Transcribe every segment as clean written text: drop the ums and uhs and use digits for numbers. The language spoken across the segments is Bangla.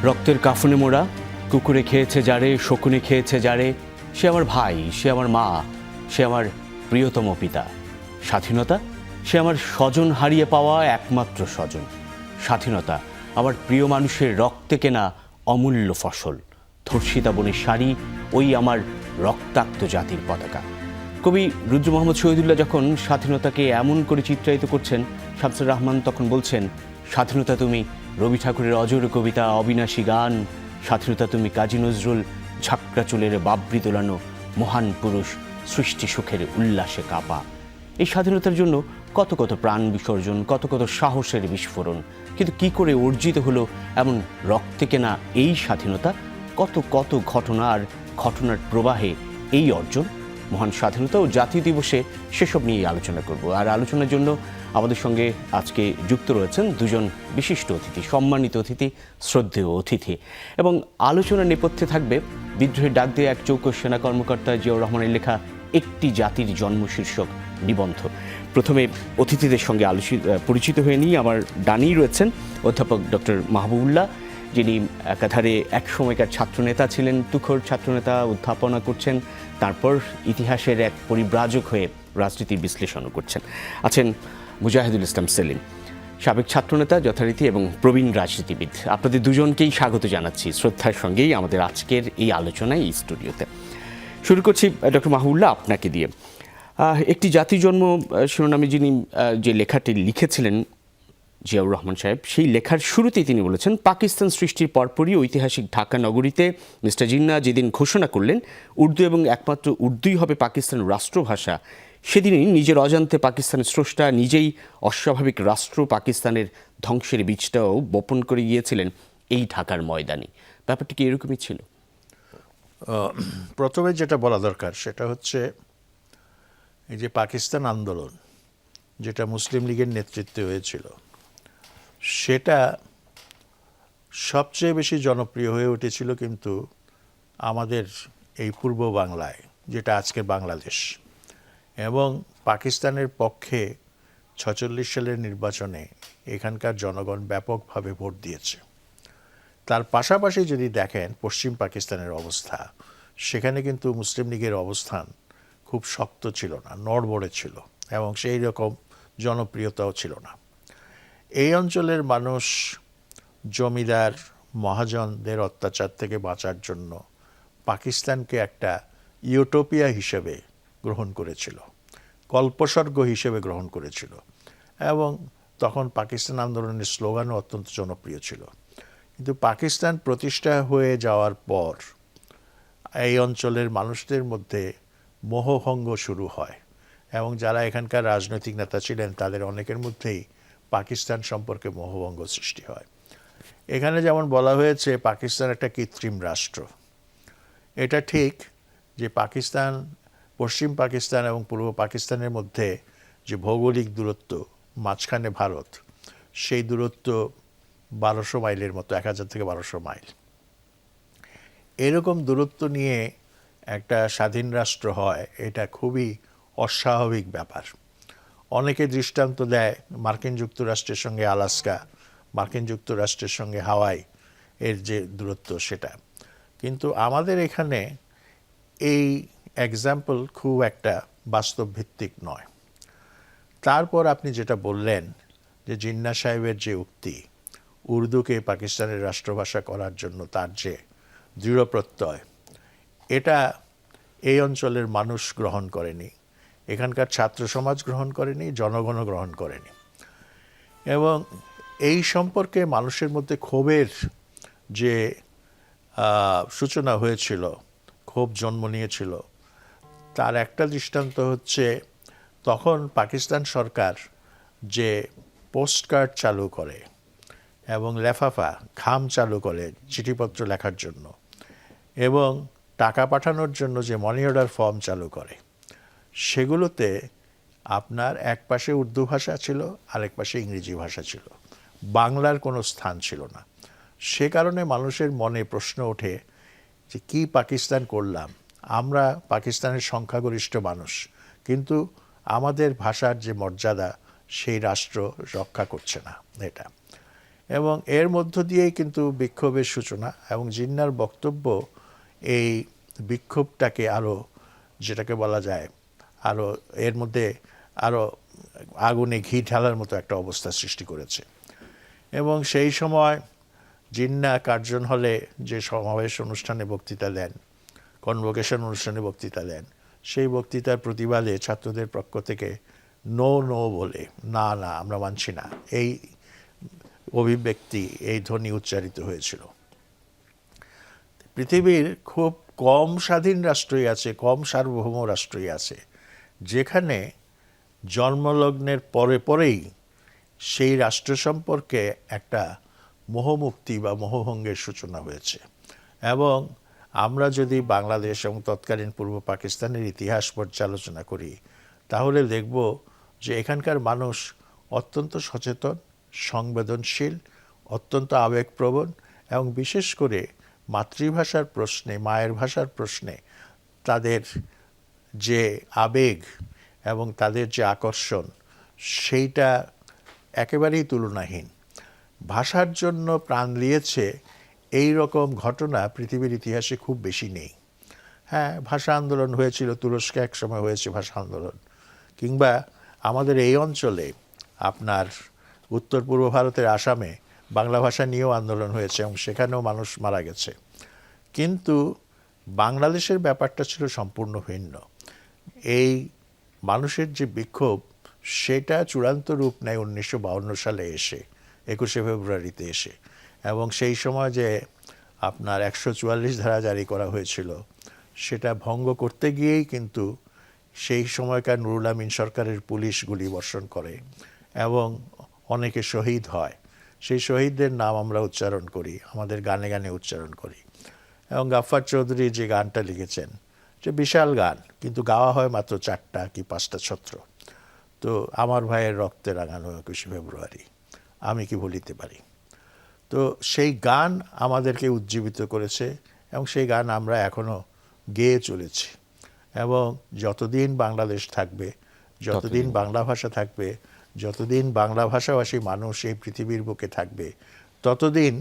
রক্তের কাফনে মোড়া, কুকুরে খেয়েছে যারে, শকুনে খেয়েছে যারে, সে আমার ভাই, সে আমার মা, সে আমার প্রিয়তম পিতা। স্বাধীনতা, সে আমার স্বজন হারিয়ে পাওয়া একমাত্র স্বজন। স্বাধীনতা আমার প্রিয় মানুষের রক্তে কেনা অমূল্য ফসল। ধর্ষিতা বনের শাড়ি, ওই আমার রক্তাক্ত জাতির পতাকা। কবি রুদ্র মোহাম্মদ শহীদুল্লাহ যখন স্বাধীনতাকে এমন করে চিত্রায়িত করছেন, শামসুর রহমান তখন বলছেন, স্বাধীনতা তুমি রবি ঠাকুরের অজর কবিতা, অবিনাশী গান। স্বাধীনতা তুমি কাজী নজরুল ঝাঁকড়া চুলের বাবরি তোলানো মহান পুরুষ, সৃষ্টি সুখের উল্লাসে কাপা। এই স্বাধীনতার জন্য কত কত প্রাণ বিসর্জন, কত কত সাহসের বিস্ফোরণ, কিন্তু কি করে অর্জিত হলো এমন রক্তে কেনা এই স্বাধীনতা? কত কত ঘটনা আর ঘটনার প্রবাহে এই অর্জন। মহান স্বাধীনতা ও জাতীয় দিবসে সেসব নিয়েই আলোচনা করব। আর আলোচনার জন্য আমাদের সঙ্গে আজকে যুক্ত রয়েছেন দুজন বিশিষ্ট অতিথি, সম্মানিত অতিথি, শ্রদ্ধেয় অতিথি। এবং আলোচনার নেপথ্যে থাকবে বিদ্রোহের ডাক দিয়ে এক চৌকস সেনা কর্মকর্তা জিয়াউর রহমানের লেখা একটি জাতির জন্ম শীর্ষক নিবন্ধ। প্রথমে অতিথিদের সঙ্গে পরিচিত হয়ে নিই। আমার ডানেই রয়েছেন অধ্যাপক ডক্টর মাহবুবুল্লাহ, যিনি একাধারে এক সময়কার ছাত্রনেতা ছিলেন, তুখোড় ছাত্রনেতা, অধ্যাপনা করছেন, তারপর ইতিহাসের এক পরিব্রাজক হয়ে রাজনীতির বিশ্লেষণও করছেন। আছেন মুজাহিদুল ইসলাম সেলিম, সাবেক ছাত্রনেতা যথারীতি এবং প্রবীণ রাজনীতিবিদ। আপনাদের দুজনকেই স্বাগত জানাচ্ছি শ্রদ্ধার সঙ্গেই আমাদের আজকের এই আলোচনায়, এই স্টুডিওতে। শুরু করছি ডক্টর মাহবুবুল্লাহ আপনাকে দিয়ে। একটি জাতির জন্ম শিরোনামে যিনি যে লেখাটি লিখেছিলেন জিয়াউর রহমান সাহেব, সেই লেখার শুরুতেই তিনি বলেছেন, পাকিস্তান সৃষ্টির পরপরই ঐতিহাসিক ঢাকা নগরীতে মিস্টার জিন্নাহ যেদিন ঘোষণা করলেন উর্দু এবং একমাত্র উর্দুই হবে পাকিস্তানের রাষ্ট্রভাষা, সেদিনই নিজের অজান্তে পাকিস্তানের স্রষ্টা নিজেই অস্বাভাবিক রাষ্ট্র পাকিস্তানের ধ্বংসের বীজটাও বপন করে গিয়েছিলেন এই ঢাকার ময়দানে। ব্যাপারটি কি এরকমই ছিল? প্রথমে যেটা বলা দরকার সেটা হচ্ছে, এই যে পাকিস্তান আন্দোলন যেটা মুসলিম লীগের নেতৃত্বে হয়েছিল, সেটা সবচেয়ে বেশি জনপ্রিয় হয়ে উঠেছিল কিন্তু আমাদের এই পূর্ব বাংলায়, যেটা আজকের বাংলাদেশ। এবং পাকিস্তানের পক্ষে 46 সালের নির্বাচনে এখানকার জনগণ ব্যাপকভাবে ভোট দিয়েছে। তার পাশাপাশি যদি দেখেন পশ্চিম পাকিস্তানের অবস্থা, সেখানে কিন্তু মুসলিম লীগের অবস্থান খুব শক্ত ছিল না, নড়বড়ে ছিল, এবং সেই রকম জনপ্রিয়তাও ছিল না। এই অঞ্চলের মানুষ জমিদার মহাজনদের অত্যাচার থেকে বাঁচার জন্য পাকিস্তানকে একটা ইউটোপিয়া হিসেবে গ্রহণ করেছিল, কল্পস্বর্গ হিসেবে গ্রহণ করেছিল, এবং তখন পাকিস্তান আন্দোলনের স্লোগানও অত্যন্ত জনপ্রিয় ছিল। কিন্তু পাকিস্তান প্রতিষ্ঠা হয়ে যাওয়ার পর এই অঞ্চলের মানুষদের মধ্যে মোহভঙ্গ শুরু হয়, এবং যারা এখানকার রাজনৈতিক নেতা ছিলেন তাদের অনেকের মধ্যেই পাকিস্তান সম্পর্কে মোহভঙ্গ সৃষ্টি হয়। এখানে যেমন বলা হয়েছে পাকিস্তান একটা কৃত্রিম রাষ্ট্র, এটা ঠিক যে পাকিস্তান, পশ্চিম পাকিস্তান এবং পূর্ব পাকিস্তানের মধ্যে যে ভৌগোলিক দূরত্ব, মাঝখানে ভারত, সেই দূরত্ব 1200 মাইলের মতো, 1000 থেকে 1200 মাইল। এরকম দূরত্ব নিয়ে একটা স্বাধীন রাষ্ট্র হয়, এটা খুবই অস্বাভাবিক ব্যাপার। অনেকে দৃষ্টান্ত দেয় মার্কিন যুক্তরাষ্ট্রের সঙ্গে আলাস্কা, মার্কিন যুক্তরাষ্ট্রের সঙ্গে হাওয়াই এর যে দূরত্ব সেটা। কিন্তু আমাদের এখানে এই এক্সাম্পল খুব একটা বাস্তব ভিত্তিক নয়। তারপর আপনি যেটা বললেন যে জিন্নাহ সাহেবের যে উক্তি, উর্দুকে পাকিস্তানের রাষ্ট্রভাষা করার জন্য তার যে দৃঢ় প্রত্যয়, এটা এই অঞ্চলের মানুষ গ্রহণ করেনি, এখানকার ছাত্র সমাজ গ্রহণ করেনি, জনগণও গ্রহণ করেনি। এবং এই সম্পর্কে মানুষের মধ্যে ক্ষোভের যে সূচনা হয়েছিল, ক্ষোভ জন্ম নিয়েছিল, তার একটা দৃষ্টান্ত হচ্ছে তখন পাকিস্তান সরকার যে পোস্টকার্ড চালু করে এবং লেফাফা খাম চালু করে চিঠিপত্র লেখার জন্য, এবং টাকা পাঠানোর জন্য যে মানি অর্ডার ফর্ম চালু করে, সেগুলোতে আপনার এক পাশে উর্দু ভাষা ছিল, আরেক পাশে ইংরেজি ভাষা ছিল, বাংলার কোনো স্থান ছিল না। সে কারণে মানুষের মনে প্রশ্ন ওঠে যে কি পাকিস্তান করলাম আমরা, পাকিস্তানের সংখ্যাগরিষ্ঠ মানুষ, কিন্তু আমাদের ভাষার যে মর্যাদা সেই রাষ্ট্র রক্ষা করছে না। এটা এবং এর মধ্য দিয়েই কিন্তু বিক্ষোভের সূচনা, এবং জিন্নার বক্তব্য এই বিক্ষোভটাকে আরও, যেটাকে বলা যায়, আরও এর মধ্যে আরও আগুনে ঘি ঢালার মতো একটা অবস্থা সৃষ্টি করেছে। এবং সেই সময় জিন্না কার্জন হলে যে সমাবেশ অনুষ্ঠানে বক্তৃতা দেন, কনভোকেশন অনুষ্ঠানে বক্তৃতা দেন, সেই বক্তৃতার প্রতিবাদে ছাত্রদের পক্ষ থেকে নো নো বলে, না না আমরা মানছি না, এই অভিব্যক্তি, এই ধ্বনি উচ্চারিত হয়েছিল। পৃথিবীর খুব কম স্বাধীন রাষ্ট্রই আছে, কম সার্বভৌম রাষ্ট্রই আছে যেখানে জন্মলগ্নের পরে পরেই সেই রাষ্ট্র সম্পর্কে একটা মোহমুক্তি বা মোহভঙ্গের সূচনা হয়েছে। এবং আমরা যদি বাংলাদেশ এবং তৎকালীন পূর্ব পাকিস্তানের ইতিহাস পর্যালোচনা করি, তাহলে দেখব যে এখানকার মানুষ অত্যন্ত সচেতন, সংবেদনশীল, অত্যন্ত আবেগপ্রবণ, এবং বিশেষ করে মাতৃভাষার প্রশ্নে, মায়ের ভাষার প্রশ্নে তাদের যে আবেগ এবং তাদের যে আকর্ষণ, সেইটা একেবারেই তুলনাহীন। ভাষার জন্য প্রাণ দিয়েছে এই রকম ঘটনা পৃথিবীর ইতিহাসে খুব বেশি নেই। হ্যাঁ, ভাষা আন্দোলন হয়েছিল, তুরস্কে এক সময় হয়েছে ভাষা আন্দোলন, কিংবা আমাদের এই অঞ্চলে আপনার উত্তর পূর্ব ভারতের আসামে বাংলা ভাষা নিয়েও আন্দোলন হয়েছে এবং সেখানেও মানুষ মারা গেছে। কিন্তু বাংলাদেশের ব্যাপারটা ছিল সম্পূর্ণ ভিন্ন। এই মানুষের যে বিক্ষোভ, সেটা চূড়ান্ত রূপ নেয় 1952 সালে এসে, 21শে ফেব্রুয়ারিতে এসে। এবং সেই সময় যে আপনার 144 ধারা জারি করা হয়েছিল, সেটা ভঙ্গ করতে গিয়েই কিন্তু সেই সময়কার নুরুল আমিন সরকারের পুলিশ গুলি বর্ষণ করে এবং অনেকে শহীদ হয়। সেই শহীদদের নাম আমরা উচ্চারণ করি, আমাদের গানে গানে উচ্চারণ করি। এবং গাফফার চৌধুরী যে গানটা লিখেছেন, যে বিশাল গান, কিন্তু গাওয়া হয় মাত্র 4টা কি 5টা ছত্র। তো আমার ভাইয়ের রক্তে রাঙানো 21শে ফেব্রুয়ারি, আমি কি ভুলিতে পারি। তো সেই গান আমাদেরকে উজ্জীবিত করেছে এবং সেই গান আমরা এখনো গেয়ে চলেছি। এবং যতদিন বাংলাদেশ থাকবে, যতদিন বাংলা ভাষা থাকবে, যতদিন বাংলা ভাষাভাষী মানুষ এই পৃথিবীর বুকে থাকবে, ততদিন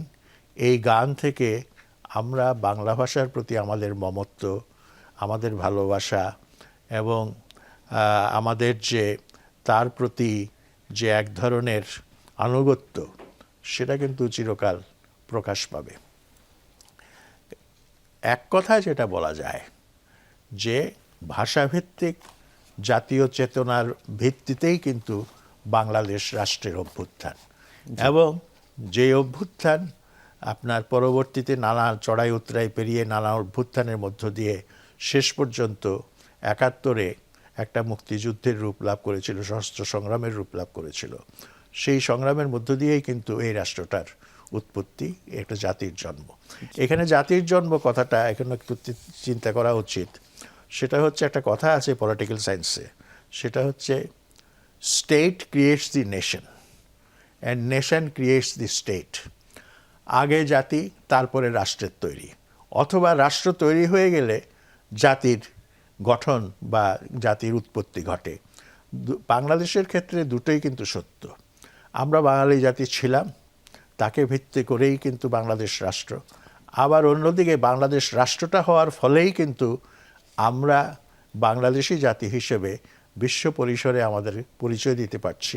এই গান থেকে আমরা বাংলা ভাষার প্রতি আমাদের মমত্ব, আমাদের ভালোবাসা এবং আমাদের যে তার প্রতি যে এক ধরনের আনুগত্য, সেটা কিন্তু চিরকাল প্রকাশ পাবে। এক কথায় যেটা বলা যায় যে ভাষাভিত্তিক জাতীয় চেতনার ভিত্তিতেই কিন্তু বাংলাদেশ রাষ্ট্রের অভ্যুত্থান, এবং যে অভ্যুত্থান আপনার পরবর্তীতে নানা চড়াই উতরাই পেরিয়ে নানা অভ্যুত্থানের মধ্য দিয়ে শেষ পর্যন্ত 71-এ একটা মুক্তিযুদ্ধের রূপ লাভ করেছিল, সশস্ত্র সংগ্রামের রূপ লাভ করেছিল। সেই সংগ্রামের মধ্য দিয়েই কিন্তু এই রাষ্ট্রটার উৎপত্তি, একটা জাতির জন্ম। এখানে জাতির জন্ম কথাটা এখানে একটু চিন্তা করা উচিত। সেটা হচ্ছে, একটা কথা আছে পলিটিক্যাল সায়েন্সে, সেটা হচ্ছে state creates the nation and nation creates the state. আগে জাতি, তারপরে রাষ্ট্রের তৈরি, অথবা রাষ্ট্র তৈরি হয়ে গেলে জাতির গঠন বা জাতির উৎপত্তি ঘটে। বাংলাদেশের ক্ষেত্রে দুটোই কিন্তু সত্য। আমরা বাঙালি জাতি ছিলাম, তাকে ভিত্তি করেই কিন্তু বাংলাদেশ রাষ্ট্র। আবার অন্যদিকে বাংলাদেশ রাষ্ট্রটা হওয়ার ফলেই কিন্তু আমরা বাংলাদেশি জাতি হিসেবে বিশ্ব পরিসরে আমাদের পরিচয় দিতে পারছি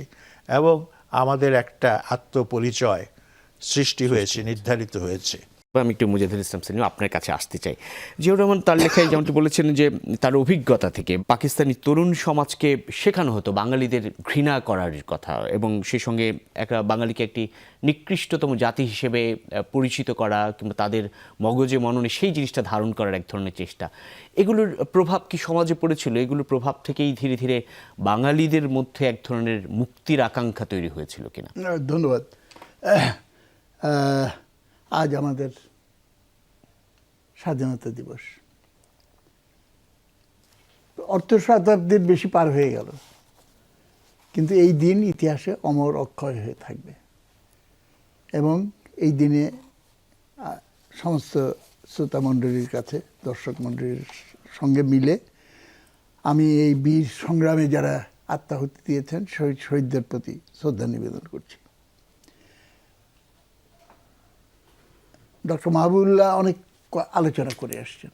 এবং আমাদের একটা আত্মপরিচয় সৃষ্টি হয়েছে, নির্ধারিত হয়েছে। আমি একটু মুজাহিদুল ইসলাম সেলিম আপনার কাছে আসতে চাই। জিয়াউর রহমান তার লেখায় যেমনটি বলেছেন যে তার অভিজ্ঞতা থেকে পাকিস্তানি তরুণ সমাজকে শেখানো হতো বাঙালিদের ঘৃণা করার কথা, এবং সেই সঙ্গে একটা বাঙালিকে একটি নিকৃষ্টতম জাতি হিসেবে পরিচিত করা, কিংবা তাদের মগজে মননে সেই জিনিসটা ধারণ করার এক ধরনের চেষ্টা। এগুলোর প্রভাব কি সমাজে পড়েছিল? এগুলোর প্রভাব থেকেই ধীরে ধীরে বাঙালিদের মধ্যে এক ধরনের মুক্তির আকাঙ্ক্ষা তৈরি হয়েছিল কিনা? ধন্যবাদ। আজ আমাদের স্বাধীনতা দিবস, অর্ধ শতাব্দীর বেশি পার হয়ে গেল, কিন্তু এই দিন ইতিহাসে অমর অক্ষয় হয়ে থাকবে। এবং এই দিনে সমস্ত শ্রোতা মণ্ডলীর কাছে, দর্শক মণ্ডলীর সঙ্গে মিলে আমি এই বীর সংগ্রামে যারা আত্মাহুতি দিয়েছেন শহীদদের প্রতি শ্রদ্ধা নিবেদন করছি। ডক্টর মাহবুবুল্লাহ অনেক আলোচনা করে আসছেন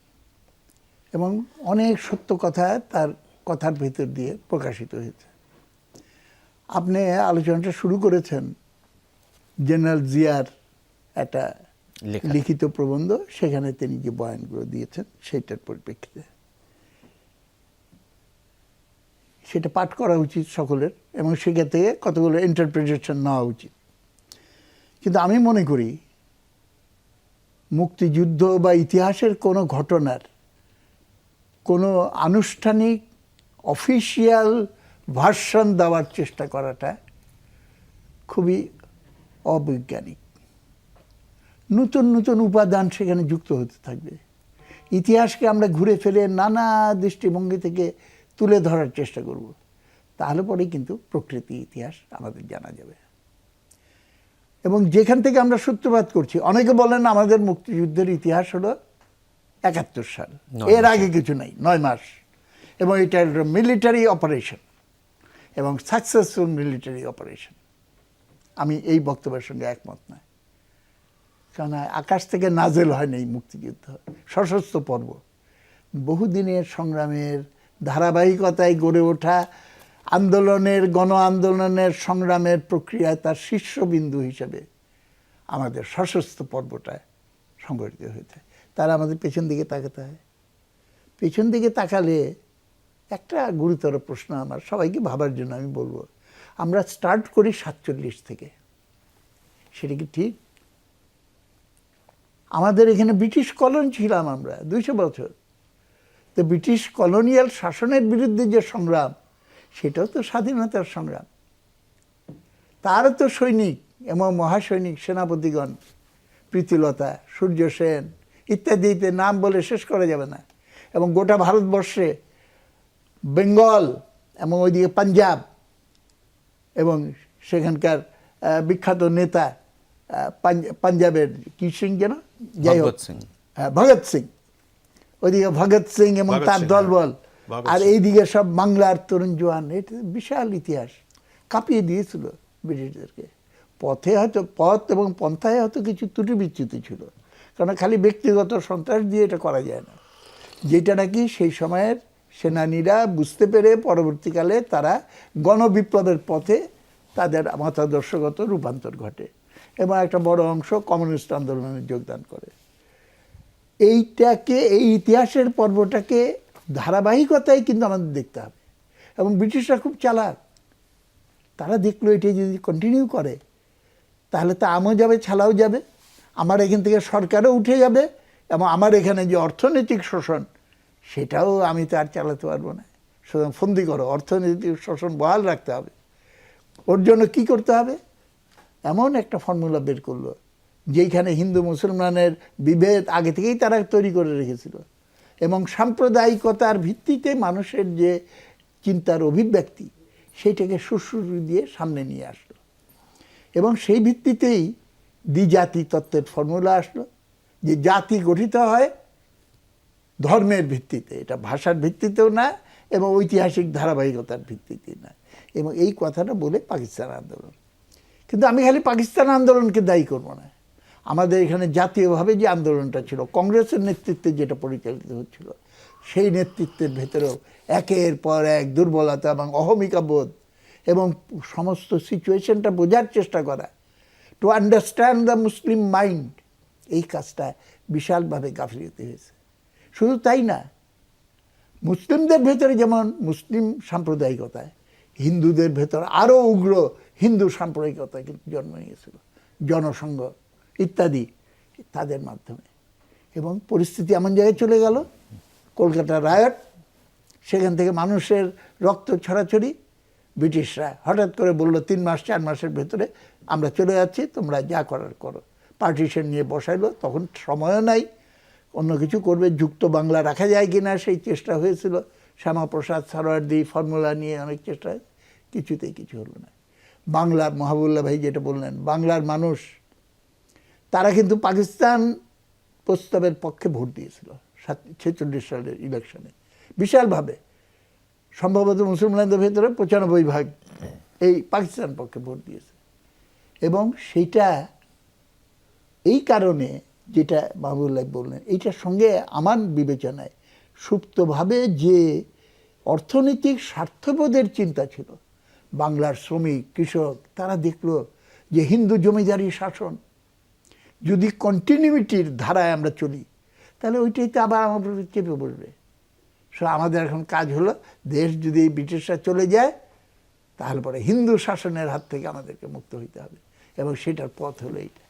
এবং অনেক সত্য কথা তার কথার ভিতর দিয়ে প্রকাশিত হয়েছে। আপনি আলোচনাটা শুরু করেছেন জেনারেল জিয়ার একটা লেখা। লিখিত প্রবন্ধ, সেখানে তিনি যে বয়ানগুলো দিয়েছেন সেটার পরিপ্রেক্ষিতে সেটা পাঠ করা উচিত সকলের এবং সেখান থেকে কতগুলো ইন্টারপ্রিটেশন নেওয়া উচিত। কিন্তু আমি মনে করি মুক্তিযুদ্ধ বা ইতিহাসের কোনো ঘটনার কোনো আনুষ্ঠানিক অফিসিয়াল ভার্সন দেওয়ার চেষ্টা করাটা খুবই অবৈজ্ঞানিক। নতুন নতুন উপাদান সেখানে যুক্ত হতে থাকবে। ইতিহাসকে আমরা ঘুরে ফিরে নানা দৃষ্টিভঙ্গি থেকে তুলে ধরার চেষ্টা করব, তাহলে পরেই কিন্তু প্রকৃতি ইতিহাস আমাদের জানা যাবে। এবং যেখান থেকে আমরা সূত্রপাত করছি, অনেকে বলেন আমাদের মুক্তিযুদ্ধের ইতিহাস হলো ৭১ সাল, এর আগে কিছু নাই, ৯ মাস, এবং এটা মিলিটারি অপারেশন এবং সাকসেসফুল মিলিটারি অপারেশন। আমি এই বক্তব্যের সঙ্গে একমত নয়, কারণ আকাশ থেকে নাজেল হয়নি এই মুক্তিযুদ্ধ, সশস্ত্র পর্ব, বহুদিনের সংগ্রামের ধারাবাহিকতায় গড়ে ওঠা আন্দোলনের, গণ আন্দোলনের সংগ্রামের প্রক্রিয়ায় তার শীর্ষবিন্দু হিসেবে আমাদের সশস্ত্র পর্বটা সংগঠিত হয়েছে। তারা আমাদের পেছন দিকে তাকাতে হয়। পেছন দিকে তাকালে একটা গুরুতর প্রশ্ন আমার সবাইকে ভাবার জন্য আমি বলবো, আমরা স্টার্ট করি ৪৭ থেকে, সেটা কি ঠিক? আমাদের এখানে ব্রিটিশ কলোনি ছিলাম আমরা ২০০ বছর, তো ব্রিটিশ কলোনিয়াল শাসনের বিরুদ্ধে যে সংগ্রাম, সেটাও তো স্বাধীনতার সংগ্রাম। তারও তো সৈনিক এবং মহাসৈনিক সেনাপতিগণ, প্রীতিলতা, সূর্য সেন ইত্যাদিতে নাম বলে শেষ করা যাবে না। এবং গোটা ভারতবর্ষে বেঙ্গল এবং ওইদিকে পাঞ্জাব এবং সেখানকার বিখ্যাত নেতা পাঞ্জাবের কি সিং যেন, যাই হোক, ভগৎ সিং, ওইদিকে ভগৎ সিং এবং তার দলবল, আর এইদিকে সব বাংলার তরুণ জওয়ান, এটা বিশাল ইতিহাস, কাঁপিয়ে দিয়েছিল ব্রিটিশদেরকে। পথে হয়তো পথ এবং পন্থায় হয়তো কিছু ত্রুটি বিচ্যুতি ছিল, কারণ খালি ব্যক্তিগত সন্ত্রাস দিয়ে এটা করা যায় না, যেটা নাকি সেই সময়ের সেনানীরা বুঝতে পেরে পরবর্তীকালে তারা গণবিপ্লবের পথে তাদের মতাদর্শগত রূপান্তর ঘটে এবং একটা বড় অংশ কমিউনিস্ট আন্দোলনে যোগদান করে। এইটাকে, এই ইতিহাসের পর্বটাকে ধারাবাহিকতায় কিন্তু আমাদের দেখতে হবে। এবং ব্রিটিশরা খুব চালাক, তারা দেখলো এটা যদি কন্টিনিউ করে তাহলে তা আমও যাবে, ছালাও যাবে, আমার এখান থেকে সরকারও উঠে যাবে, এবং আমার এখানে যে অর্থনৈতিক শোষণ সেটাও আমি তো আর চালাতে পারবো না। সুতরাং ফন্দি করো, অর্থনৈতিক শোষণ বহাল রাখতে হবে। ওর জন্য কী করতে হবে? এমন একটা ফর্মুলা বের করলো যেখানে হিন্দু মুসলমানের বিভেদ আগে থেকেই তারা তৈরি করে রেখেছিল, এবং সাম্প্রদায়িকতার ভিত্তিতে মানুষের যে চিন্তার অভিব্যক্তি সেইটাকে সুরসুরি দিয়ে সামনে নিয়ে আসলো। এবং সেই ভিত্তিতেই দ্বিজাতি তত্ত্বের ফর্মুলা আসলো, যে জাতি গঠিত হয় ধর্মের ভিত্তিতে, এটা ভাষার ভিত্তিতেও না এবং ঐতিহাসিক ধারাবাহিকতার ভিত্তিতে না। এবং এই কথাটা বলে পাকিস্তান আন্দোলন। কিন্তু আমি খালি পাকিস্তান আন্দোলনকে দায়ী করব না, আমাদের এখানে জাতীয়ভাবে যে আন্দোলনটা ছিল, কংগ্রেসের নেতৃত্বে যেটা পরিচালিত হচ্ছিল, সেই নেতৃত্বের ভেতরেও একের পর এক দুর্বলতা এবং অহমিকা বোধ এবং সমস্ত সিচুয়েশনটা বোঝার চেষ্টা করা, to understand the Muslim mind, এই কাজটা বিশালভাবে গাফিলতি হয়েছে। শুধু তাই না, মুসলিমদের ভেতরে যেমন মুসলিম সাম্প্রদায়িকতায়, হিন্দুদের ভেতর আরও উগ্র হিন্দু সাম্প্রদায়িকতা কিন্তু জন্ম নিয়েছিল, জনসংঘ ইত্যাদি তাদের মাধ্যমে। এবং পরিস্থিতি এমন জায়গায় চলে গেল, কলকাতা রায়ট, সেখান থেকে মানুষের রক্ত ছড়াছড়ি, ব্রিটিশরা হঠাৎ করে বলল ৩ মাস ৪ মাসের ভেতরে আমরা চলে যাচ্ছি, তোমরা যা করার করো। পার্টিশন নিয়ে বসাইলো, তখন সময়ও নাই, অন্য কিছু করবে, যুক্ত বাংলা রাখা যায় কিনা সেই চেষ্টা হয়েছিল, শ্যামাপ্রসাদ সরোয়ার্দী ফর্মুলা নিয়ে অনেক চেষ্টা, কিছুতেই কিছু হলো না। বাংলার মাহবুবুল্লাহ ভাই যেটা বললেন, বাংলার মানুষ তারা কিন্তু পাকিস্তান প্রস্তাবের পক্ষে ভোট দিয়েছিল 46 সালের ইলেকশনে বিশালভাবে, সম্ভবত মুসলমানদের ভেতরে 95% এই পাকিস্তান পক্ষে ভোট দিয়েছে। এবং সেইটা এই কারণে যেটা মাহবুবুল্লাহ বললেন, এইটার সঙ্গে আমার বিবেচনায় সুপ্তভাবে যে অর্থনৈতিক স্বার্থবোধের চিন্তা ছিল, বাংলার শ্রমিক কৃষক তারা দেখলো যে হিন্দু জমিদারি শাসন যদি কন্টিনিউটির ধারায় আমরা চলি, তাহলে ওইটাইতে আবার আমাদের চেপে বসবে। আমাদের এখন কাজ হলো, দেশ যদি ব্রিটিশরা চলে যায় তাহলে পরে হিন্দু শাসনের হাত থেকে আমাদেরকে মুক্ত হইতে হবে, এবং সেটার পথ হলো এইটা।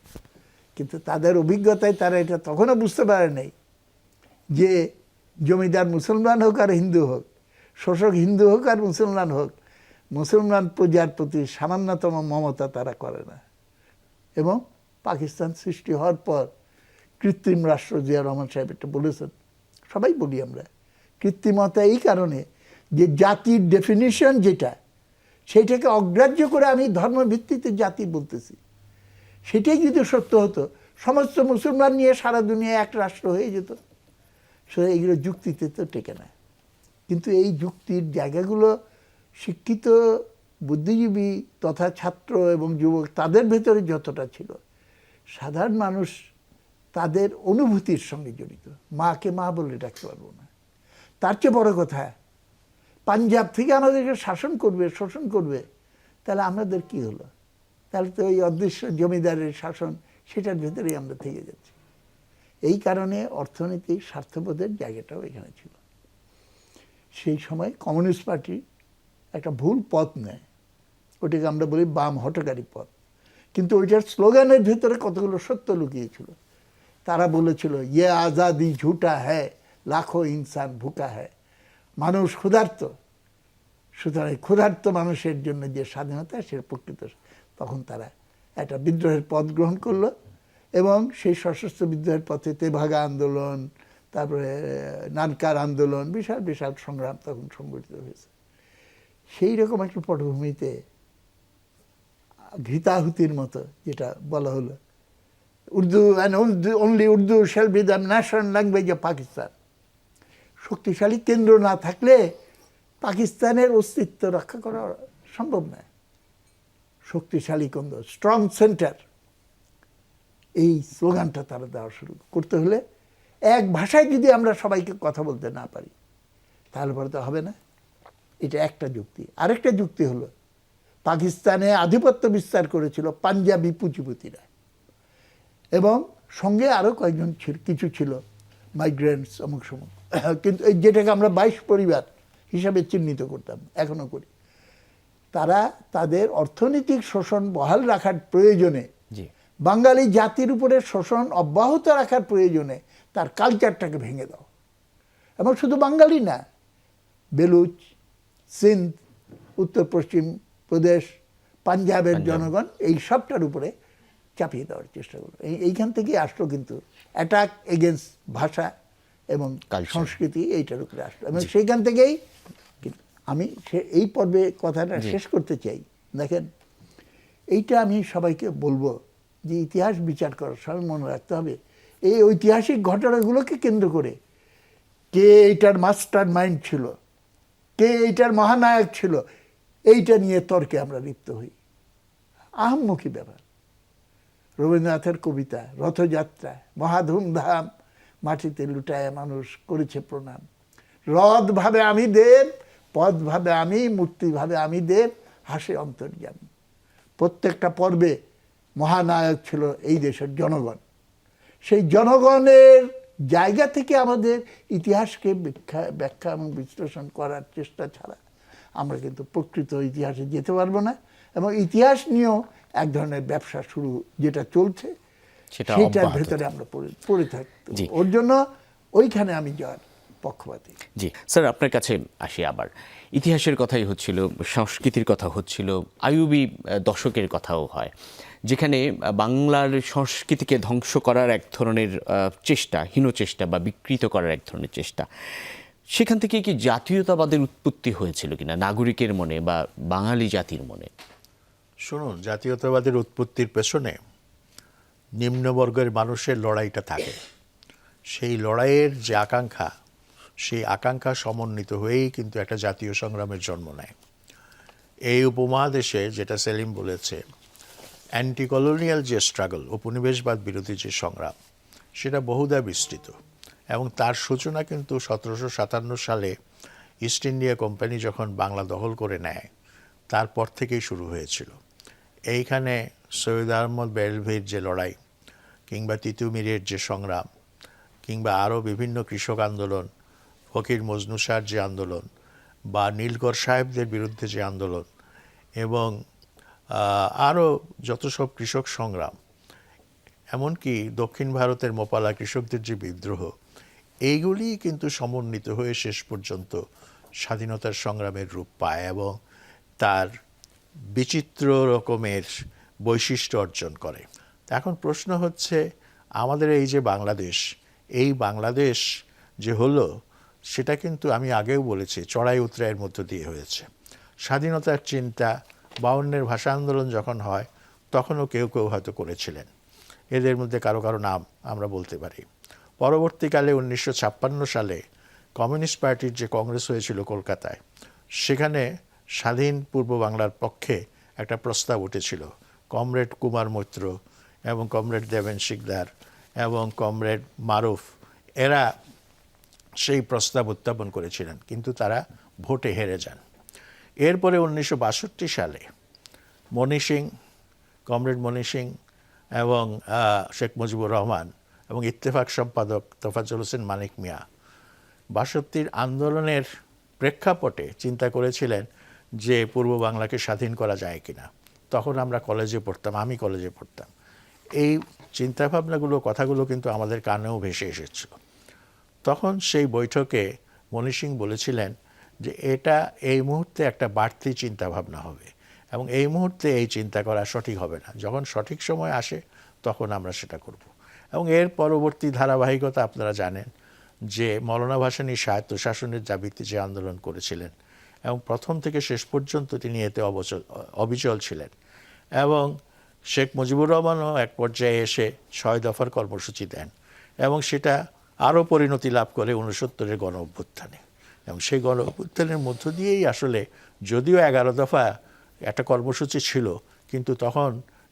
কিন্তু তাদের অভিজ্ঞতায় তারা এটা তখনও বুঝতে পারে নাই যে জমিদার মুসলমান হোক আর হিন্দু হোক, শোষক হিন্দু হোক আর মুসলমান হোক, মুসলমান প্রজার প্রতি সামান্যতম মমতা তারা করে না। এবং পাকিস্তান সৃষ্টি হওয়ার পর কৃত্রিম রাষ্ট্র, জিয়া রহমান সাহেব এটা বলেছেন, সবাই বলি আমরা, কৃত্রিমতা এই কারণে যে জাতির ডেফিনিশন যেটা, সেইটাকে অগ্রাহ্য করে আমি ধর্মভিত্তিতে জাতি বলতেছি, সেটাই যদি সত্য হতো, সমস্ত মুসলমান নিয়ে সারা দুনিয়া এক রাষ্ট্র হয়ে যেত। এগুলো যুক্তিতে তো টেকে না। কিন্তু এই যুক্তির জায়গাগুলো শিক্ষিত বুদ্ধিজীবী তথা ছাত্র এবং যুবক তাদের ভেতরে যতটা ছিল, সাধারণ মানুষ তাদের অনুভূতির সঙ্গে জড়িত। মাকে মা বলে ডাকতে পারবো না। তার চেয়ে বড় কথা, পাঞ্জাব থেকে আমাদেরকে শাসন করবে, শোষণ করবে, তাহলে আমাদের কি হলো? তাহলে তো ওই অদৃশ্য জমিদারের শাসন, সেটার ভেতরেই আমরা থেকে যাচ্ছি। এই কারণে অর্থনৈতিক স্বার্থবোধের জায়গাটাও এখানে ছিল। সেই সময় কমিউনিস্ট পার্টি একটা ভুল পথ নেয়, ওটাকে আমরা বলি বাম হটকারী পথ। কিন্তু ওইটার স্লোগানের ভেতরে কতগুলো সত্য লুকিয়েছিল। তারা বলেছিল, ইয়ে আজাদি ঝুটা হ্যায়, লাখো ইনসান ভুকা হ্যায়। মানুষ ক্ষুধার্ত, সুতরাং ক্ষুধার্ত মানুষের জন্য যে স্বাধীনতা, সে প্রকৃত। তখন তারা একটা বিদ্রোহের পথ গ্রহণ করলো, এবং সেই সশস্ত্র বিদ্রোহের পথে তেভাগা আন্দোলন, তারপরে নানকার আন্দোলন, বিশাল বিশাল সংগ্রাম তখন সংগঠিত হয়েছে। সেই রকম একটা পটভূমিতে ঘৃতাহুতির মতো যেটা বলা হলো, Urdu and only Urdu shall be the national language of Pakistan. শক্তিশালী কেন্দ্র না থাকলে পাকিস্তানের অস্তিত্ব রক্ষা করা সম্ভব নয়। শক্তিশালী কেন্দ্র, স্ট্রং সেন্টার, এই স্লোগানটা তারা দেওয়া শুরু করতে হলে এক ভাষায় যদি আমরা সবাইকে কথা বলতে না পারি, তাহলে পরে তো হবে না। এটা একটা যুক্তি। আরেকটা যুক্তি হলো, পাকিস্তানে আধিপত্য বিস্তার করেছিল পাঞ্জাবি পুঁজিপতিরা, এবং সঙ্গে আরও কয়েকজন কিছু ছিল মাইগ্রেন্টস অমুক সমুক, কিন্তু এই যেটাকে আমরা 22 পরিবার হিসাবে চিহ্নিত করতাম, এখনো করি। তারা তাদের অর্থনৈতিক শোষণ বহাল রাখার প্রয়োজনে, বাঙালি জাতির উপরে শোষণ অব্যাহত রাখার প্রয়োজনে তার কালচারটাকে ভেঙে দাও। এবং শুধু বাঙালি না, বেলুচ, সিন্ধ, উত্তর পশ্চিম প্রদেশ, পাঞ্জাবের জনগণ, এই সবটার উপরে চাপিয়ে দেওয়ার চেষ্টা করলো। এইখান থেকে আসলো কিন্তু অ্যাটাক এগেনস্ট ভাষা এবং সংস্কৃতি, এইটার উপরে আসলো। এবং সেইখান থেকেই আমি এই পর্বে কথাটা শেষ করতে চাই। দেখেন, এইটা আমি সবাইকে বলবো যে ইতিহাস বিচার করার সময় মনে রাখতে হবে, এই ঐতিহাসিক ঘটনাগুলোকে কেন্দ্র করে কে এইটার মাস্টার মাইন্ড ছিল, কে এইটার মহানায়ক ছিল, এইটা নিয়ে তর্কে আমরা লিপ্ত হই। আহাম্মকি ব্যাপার। রবীন্দ্রনাথের কবিতা, রথযাত্রা, মহাধুমধাম, মাটিতে লুটায় মানুষ করেছে প্রণাম, রথ ভাবে আমি দেব, পদ ভাবে আমি, মূর্তি ভাবে আমি দেব, হাসে অন্তর্যামী। প্রত্যেকটা পর্বে মহানায়ক ছিল এই দেশের জনগণ। সেই জনগণের জায়গা থেকে আমাদের ইতিহাসকে ব্যাখ্যা এবং বিশ্লেষণ করার চেষ্টা ছাড়া আমরা কিন্তু প্রকৃত ইতিহাসে যেতে পারবো না। এবং ইতিহাস নিয়েও এক ধরনের ব্যবসা শুরু যেটা চলছে, সেটার ভেতরে আমরা পড়ে থাকতে, ওর জন্য ওইখানে আমি যাওয়ার পক্ষপাতী। জি স্যার, আপনার কাছে আসি আবার। ইতিহাসের কথাই হচ্ছিল, সংস্কৃতির কথা হচ্ছিল, আইয়ুবী দশকের কথাও হয়, যেখানে বাংলার সংস্কৃতিকে ধ্বংস করার এক ধরনের চেষ্টা, হীন চেষ্টা বা বিকৃত করার এক ধরনের চেষ্টা। সেখান থেকে কি জাতীয়তাবাদের উৎপত্তি হয়েছিল কিনা নাগরিকের মনে বা বাঙালি জাতির মনে? শুনুন, জাতীয়তাবাদের উৎপত্তির পেছনে নিম্নবর্গের মানুষের লড়াইটা থাকে। সেই লড়াইয়ের যে আকাঙ্ক্ষা, সেই আকাঙ্ক্ষা সমন্বিত হয়েই কিন্তু একটা জাতীয় সংগ্রামের জন্ম নেয়। এই উপমহাদেশে, যেটা সেলিম বলেছে, অ্যান্টি কলোনিয়াল যে স্ট্রাগল, উপনিবেশবাদ বিরোধী যে সংগ্রাম, সেটা বহুধা বিস্তৃত এবং তার সূচনা কিন্তু 1757 সালে ইস্ট ইন্ডিয়া কোম্পানি যখন বাংলা দখল করে নেয় তারপর থেকেই শুরু হয়েছিল। এইখানে সৈয়দ আহমদ বেরেলভীর যে লড়াই, কিংবা তিতুমিরের যে সংগ্রাম, কিংবা আরও বিভিন্ন কৃষক আন্দোলন, ফকির মজনু শাহর যে আন্দোলন, বা নীলকর সাহেবদের বিরুদ্ধে যে আন্দোলন, এবং আরও যত সব কৃষক সংগ্রাম, এমনকি দক্ষিণ ভারতের মোপালা কৃষকদের যে বিদ্রোহ, এইগুলি কিন্তু সমন্বিত হয়ে শেষ পর্যন্ত স্বাধীনতার সংগ্রামের রূপ পায় এবং তার বিচিত্র রকমের বৈশিষ্ট্য অর্জন করে। এখন প্রশ্ন হচ্ছে, আমাদের এই যে বাংলাদেশ, এই বাংলাদেশ যে হলো, সেটা কিন্তু আমি আগেও বলেছি চড়াই উতরাইয়ের মধ্য দিয়ে হয়েছে। স্বাধীনতার চিন্তা 52-এর ভাষা আন্দোলন যখন হয় তখনও কেউ কেউ হয়তো করেছিলেন, এদের মধ্যে কারো কারো নাম আমরা বলতে পারি। পরবর্তীকালে 1956 সালে কমিউনিস্ট পার্টির যে কংগ্রেস হয়েছিল কলকাতায়, সেখানে স্বাধীন পূর্ব বাংলার পক্ষে একটা প্রস্তাব উঠেছিল। কমরেড কুমার মৈত্র এবং কমরেড দেবেন শিকদার এবং কমরেড মারুফ, এরা সেই প্রস্তাব উত্থাপন করেছিলেন, কিন্তু তারা ভোটে হেরে যান। এরপরে 1962 সালে মনি সিং, কমরেড মনি সিং এবং শেখ মুজিবুর রহমান এবং ইত্তেফাক সম্পাদক তোফাজ্জল হোসেন মানিক মিয়া 62 আন্দোলনের প্রেক্ষাপটে চিন্তা করেছিলেন যে পূর্ব বাংলাকে স্বাধীন করা যায় কিনা। তখন আমরা কলেজে পড়তাম, আমি কলেজে পড়তাম। এই চিন্তাভাবনাগুলো, কথাগুলো কিন্তু আমাদের কানেও ভেসে এসেছিল। তখন সেই বৈঠকে মনি সিং বলেছিলেন যে এটা এই মুহূর্তে একটা বাড়তি চিন্তাভাবনা হবে এবং এই মুহূর্তে এই চিন্তা করা সঠিক হবে না, যখন সঠিক সময় আসে তখন আমরা সেটা করব। এবং এর পরবর্তী ধারাবাহিকতা আপনারা জানেন যে মৌলানা ভাসানী স্বায়ত্তশাসনের দাবিতে যে আন্দোলন করেছিলেন এবং প্রথম থেকে শেষ পর্যন্ত তিনি এতে অবিচল ছিলেন। এবং শেখ মুজিবুর রহমানও এক পর্যায়ে এসে 6 দফার কর্মসূচি দেন এবং সেটা আরও পরিণতি লাভ করে 69-এর গণ অভ্যুত্থানে। এবং সেই গণ অভ্যুত্থানের মধ্য দিয়েই আসলে, যদিও 11 দফা একটা কর্মসূচি ছিল, কিন্তু তখন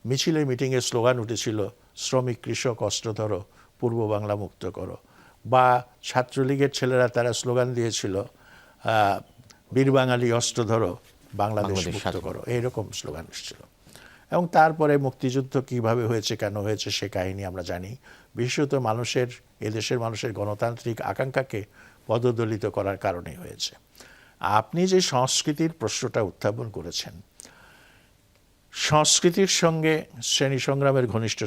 মিছিলে মিটিংয়ে স্লোগান উঠেছিল শ্রমিক কৃষক অস্ত্র ধরো, পূর্ব বাংলা মুক্ত করো, বা ছাত্রলীগের ছেলেরা তারা স্লোগান দিয়েছিল বীর বাঙালি অস্ত্র ধরো, বাংলাদেশ মুক্ত করো, এইরকম স্লোগান এসেছিল। এবং তারপরে মুক্তিযুদ্ধ কিভাবে হয়েছে, কেন হয়েছে, সে কাহিনী আমরা জানি। বিশেষত মানুষের, এদেশের মানুষের গণতান্ত্রিক আকাঙ্ক্ষাকে পদদলিত করার কারণে হয়েছে। আপনি যে সংস্কৃতির প্রশ্নটা উত্থাপন করেছেন, সংস্কৃতির সঙ্গে শ্রেণী সংগ্রামের ঘনিষ্ঠ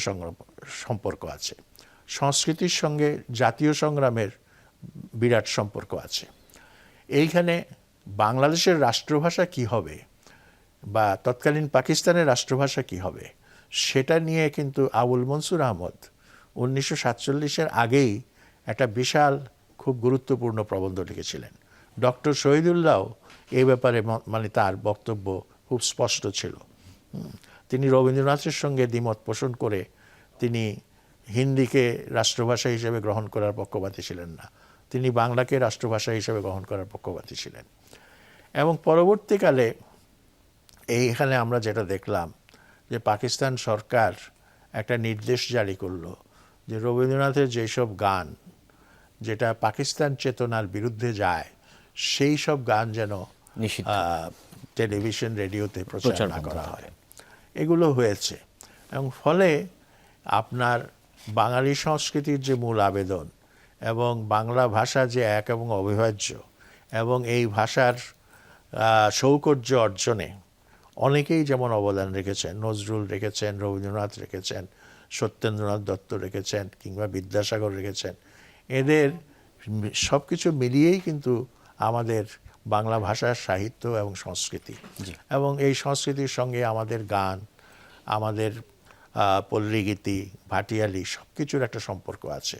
সম্পর্ক আছে, সংস্কৃতির সঙ্গে জাতীয় সংগ্রামের বিরাট সম্পর্ক আছে। এইখানে বাংলাদেশের রাষ্ট্রভাষা কি হবে বা তৎকালীন পাকিস্তানের রাষ্ট্রভাষা কি হবে, সেটা নিয়ে কিন্তু আবুল মনসুর আহমদ 1947-এর আগেই একটা বিশাল, খুব গুরুত্বপূর্ণ প্রবন্ধ লিখেছিলেন। ডক্টর শহীদুল্লাহ এই ব্যাপারে মানে তার বক্তব্য খুব স্পষ্ট ছিল। তিনি রবীন্দ্রনাথের সঙ্গে দ্বিমত পোষণ করে তিনি হিন্দিকে রাষ্ট্রভাষা হিসেবে গ্রহণ করার পক্ষপাতী ছিলেন না, তিনি বাংলাকে রাষ্ট্রভাষা হিসেবে গ্রহণ করার পক্ষপাতী ছিলেন। এবং পরবর্তীকালে এইখানে আমরা যেটা দেখলাম যে পাকিস্তান সরকার একটা নির্দেশ জারি করলো যে রবীন্দ্রনাথের যেসব গান যেটা পাকিস্তান চেতনার বিরুদ্ধে যায়, সেই সব গান যেন টেলিভিশন, রেডিওতে প্রচার না করা হয়। এগুলো হয়েছে এবং ফলে আপনার বাঙালি সংস্কৃতির যে মূল আবেদন এবং বাংলা ভাষা যে এক এবং অবিভাজ্য, এবং এই ভাষার সৌকর্য অর্জনে অনেকেই যেমন অবদান রেখেছেন, নজরুল রেখেছেন, রবীন্দ্রনাথ রেখেছেন, সত্যেন্দ্রনাথ দত্ত রেখেছেন, কিংবা বিদ্যাসাগর রেখেছেন, এদের সব কিছু মিলিয়েই কিন্তু আমাদের বাংলা ভাষার সাহিত্য এবং সংস্কৃতি, এবং এই সংস্কৃতির সঙ্গে আমাদের গান, আমাদের পল্লীগীতি, ভাটিয়ালি, সব কিছুর একটা সম্পর্ক আছে।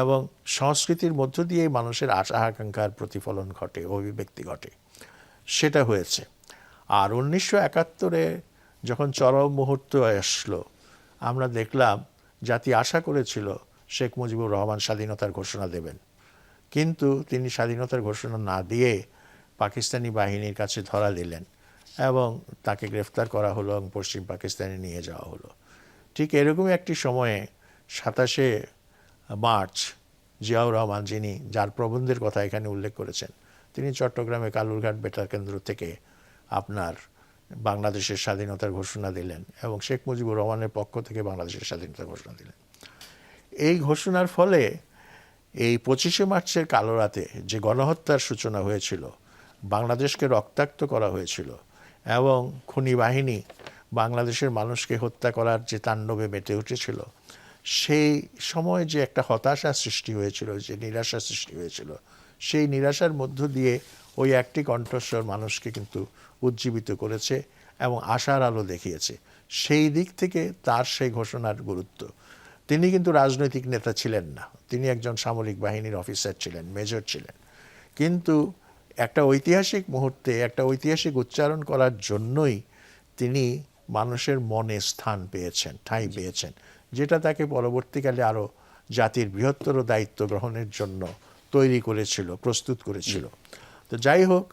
এবং সংস্কৃতির মধ্য দিয়েই মানুষের আশা আকাঙ্ক্ষার প্রতিফলন ঘটে, অভিব্যক্তি ঘটে, সেটা হয়েছে। আর 1971-এ যখন চরম মুহূর্ত আসলো, আমরা দেখলাম জাতি আশা করেছিল শেখ মুজিবুর রহমান স্বাধীনতার ঘোষণা দেবেন, কিন্তু তিনি স্বাধীনতার ঘোষণা না দিয়ে পাকিস্তানি বাহিনীর কাছে ধরা দিলেন এবং তাকে গ্রেফতার করা হলো এবং পশ্চিম পাকিস্তানে নিয়ে যাওয়া হলো। ঠিক এরকমই একটি সময়ে 27 মার্চ জিয়াউর রহমান, যার প্রবন্ধের কথা এখানে উল্লেখ করেছেন, তিনি চট্টগ্রামে কালুরঘাট বেতার কেন্দ্র থেকে আপনার বাংলাদেশের স্বাধীনতার ঘোষণা দিলেন এবং শেখ মুজিবুর রহমানের পক্ষ থেকে বাংলাদেশের স্বাধীনতার ঘোষণা দিলেন। এই ঘোষণার ফলে এই 25শে মার্চের কালো রাতে যে গণহত্যার সূচনা হয়েছিল, বাংলাদেশকে রক্তাক্ত করা হয়েছিল এবং খুনি বাহিনী বাংলাদেশের মানুষকে হত্যা করার যে তাণ্ডবে মেতে উঠেছিল, সেই সময় যে একটা হতাশা সৃষ্টি হয়েছিল, যে নিরাশা সৃষ্টি হয়েছিল, সেই নিরাশার মধ্য দিয়ে ওই একটি কণ্ঠস্বর মানুষকে কিন্তু উজ্জীবিত করেছে এবং আশার আলো দেখিয়েছে। সেই দিক থেকে তার সেই ঘোষণার গুরুত্ব। তিনি কিন্তু রাজনৈতিক নেতা ছিলেন না, তিনি একজন সামরিক বাহিনীর অফিসার ছিলেন, মেজর ছিলেন, কিন্তু একটা ঐতিহাসিক মুহূর্তে একটা ঐতিহাসিক উচ্চারণ করার জন্যই তিনি মানুষের মনে স্থান পেয়েছেন, ঠাঁই পেয়েছেন, যেটা তাকে পরবর্তীকালে আরও জাতির বৃহত্তর দায়িত্ব গ্রহণের জন্য তৈরি করেছিল, প্রস্তুত করেছিল। তো যাই হোক,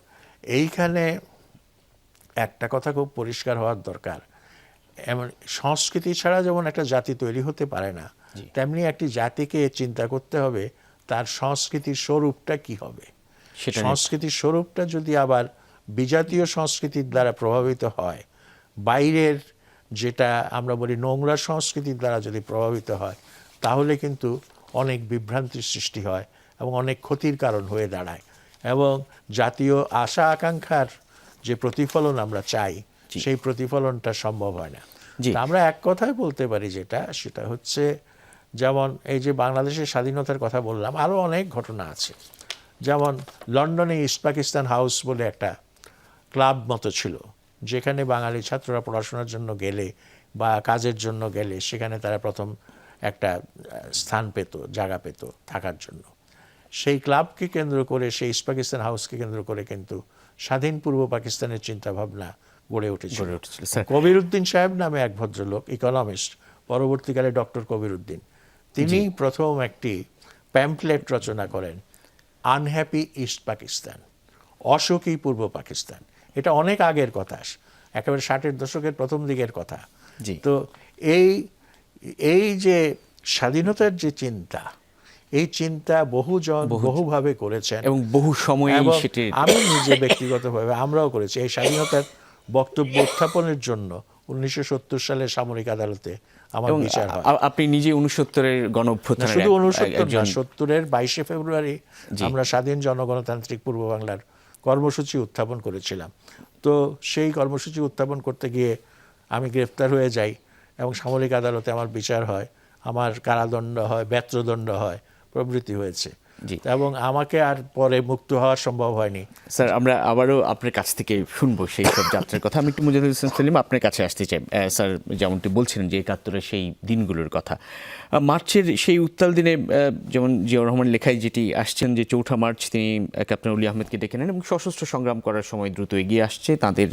এইখানে একটা কথা খুব পরিষ্কার হওয়ার দরকার, এমন সংস্কৃতি ছাড়া যেমন একটা জাতি তৈরি হতে পারে না, তেমনি একটি জাতিকে চিন্তা করতে হবে তার সংস্কৃতির স্বরূপটা কি হবে। সংস্কৃতির স্বরূপটা যদি আবার বিজাতীয় সংস্কৃতির দ্বারা প্রভাবিত হয়, বাইরের যেটা আমরা বলি নোংরা সংস্কৃতির দ্বারা যদি প্রভাবিত হয়, তাহলে কিন্তু অনেক বিভ্রান্তির সৃষ্টি হয় এবং অনেক ক্ষতির কারণ হয়ে দাঁড়ায় এবং জাতীয় আশা আকাঙ্ক্ষার যে প্রতিফলন আমরা চাই, সেই প্রতিফলনটা সম্ভব হয় না। আমরা এক কথায় বলতে পারি সেটা হচ্ছে, যেমন এই যে বাংলাদেশের স্বাধীনতার কথা বললাম, আরও অনেক ঘটনা আছে। যেমন লন্ডনে ইস্ট পাকিস্তান হাউস বলে একটা ক্লাব মতো ছিল, যেখানে বাঙালি ছাত্ররা পড়াশোনার জন্য গেলে বা কাজের জন্য গেলে সেখানে তারা প্রথম একটা স্থান পেত, জায়গা পেত থাকার জন্য। সেই ক্লাবকে কেন্দ্র করে, সেই ইস্ট পাকিস্তান হাউসকে কেন্দ্র করে কিন্তু স্বাধীন পূর্ব পাকিস্তানের চিন্তাভাবনা গড়ে উঠেছিল। কবির উদ্দিন সাহেব নামে এক ভদ্রলোক, ইকোনমিস্ট, পরবর্তীকালে ডক্টর কবির উদ্দিন, তিনি প্রথম একটি প্যাম্পলেট রচনা করেন, আনহ্যাপি ইস্ট পাকিস্তান, অসুখী পূর্ব পাকিস্তান। এটা অনেক আগের কথা, একেবারে 60-এর দশকের প্রথম দিকের কথা। তো এই যে স্বাধীনতার যে চিন্তা, এই চিন্তা বহুজন বহুভাবে করেছেন এবং বহু সময় আমি নিজে ব্যক্তিগতভাবে আমরাও করেছি। এই স্বাধীনতার বক্তব্য উত্থাপনের জন্য 1970 সালে সামরিক আদালতে আমার বিচার হয়। আপনি নিজে 69-এর গণঅভ্যুত্থান, শুধু 69 না, 70-এর 22শে ফেব্রুয়ারি আমরা স্বাধীন জনগণতান্ত্রিক পূর্ব বাংলার কর্মসূচি উত্থাপন করেছিলাম। তো সেই কর্মসূচি উত্থাপন করতে গিয়ে আমি গ্রেফতার হয়ে যাই এবং সামরিক আদালতে আমার বিচার হয়, আমার কারাদণ্ড হয়, ব্যত্রদণ্ড হয় প্রভৃতি হয়েছে এবং আমাকে আর পরে মুক্ত হওয়া সম্ভব হয়নি। স্যার, আমরা আবারও আপনার কাছ থেকে শুনবো সেই সব যাত্রার কথা। আমি একটু মুজাহিদুল ইসলাম সেলিম আপনার কাছে আসতে চাই। স্যার যেমনটি বলছিলেন যে 71-এর সেই দিনগুলোর কথা, মার্চের সেই উত্তাল দিনে যেমন জিয়াউর রহমান লেখায় যেটি আসছেন যে 4ঠা মার্চ তিনি ক্যাপ্টেন অলি আহমেদকে ডেকে নেন এবং সশস্ত্র সংগ্রাম করার সময় দ্রুত এগিয়ে আসছে, তাদের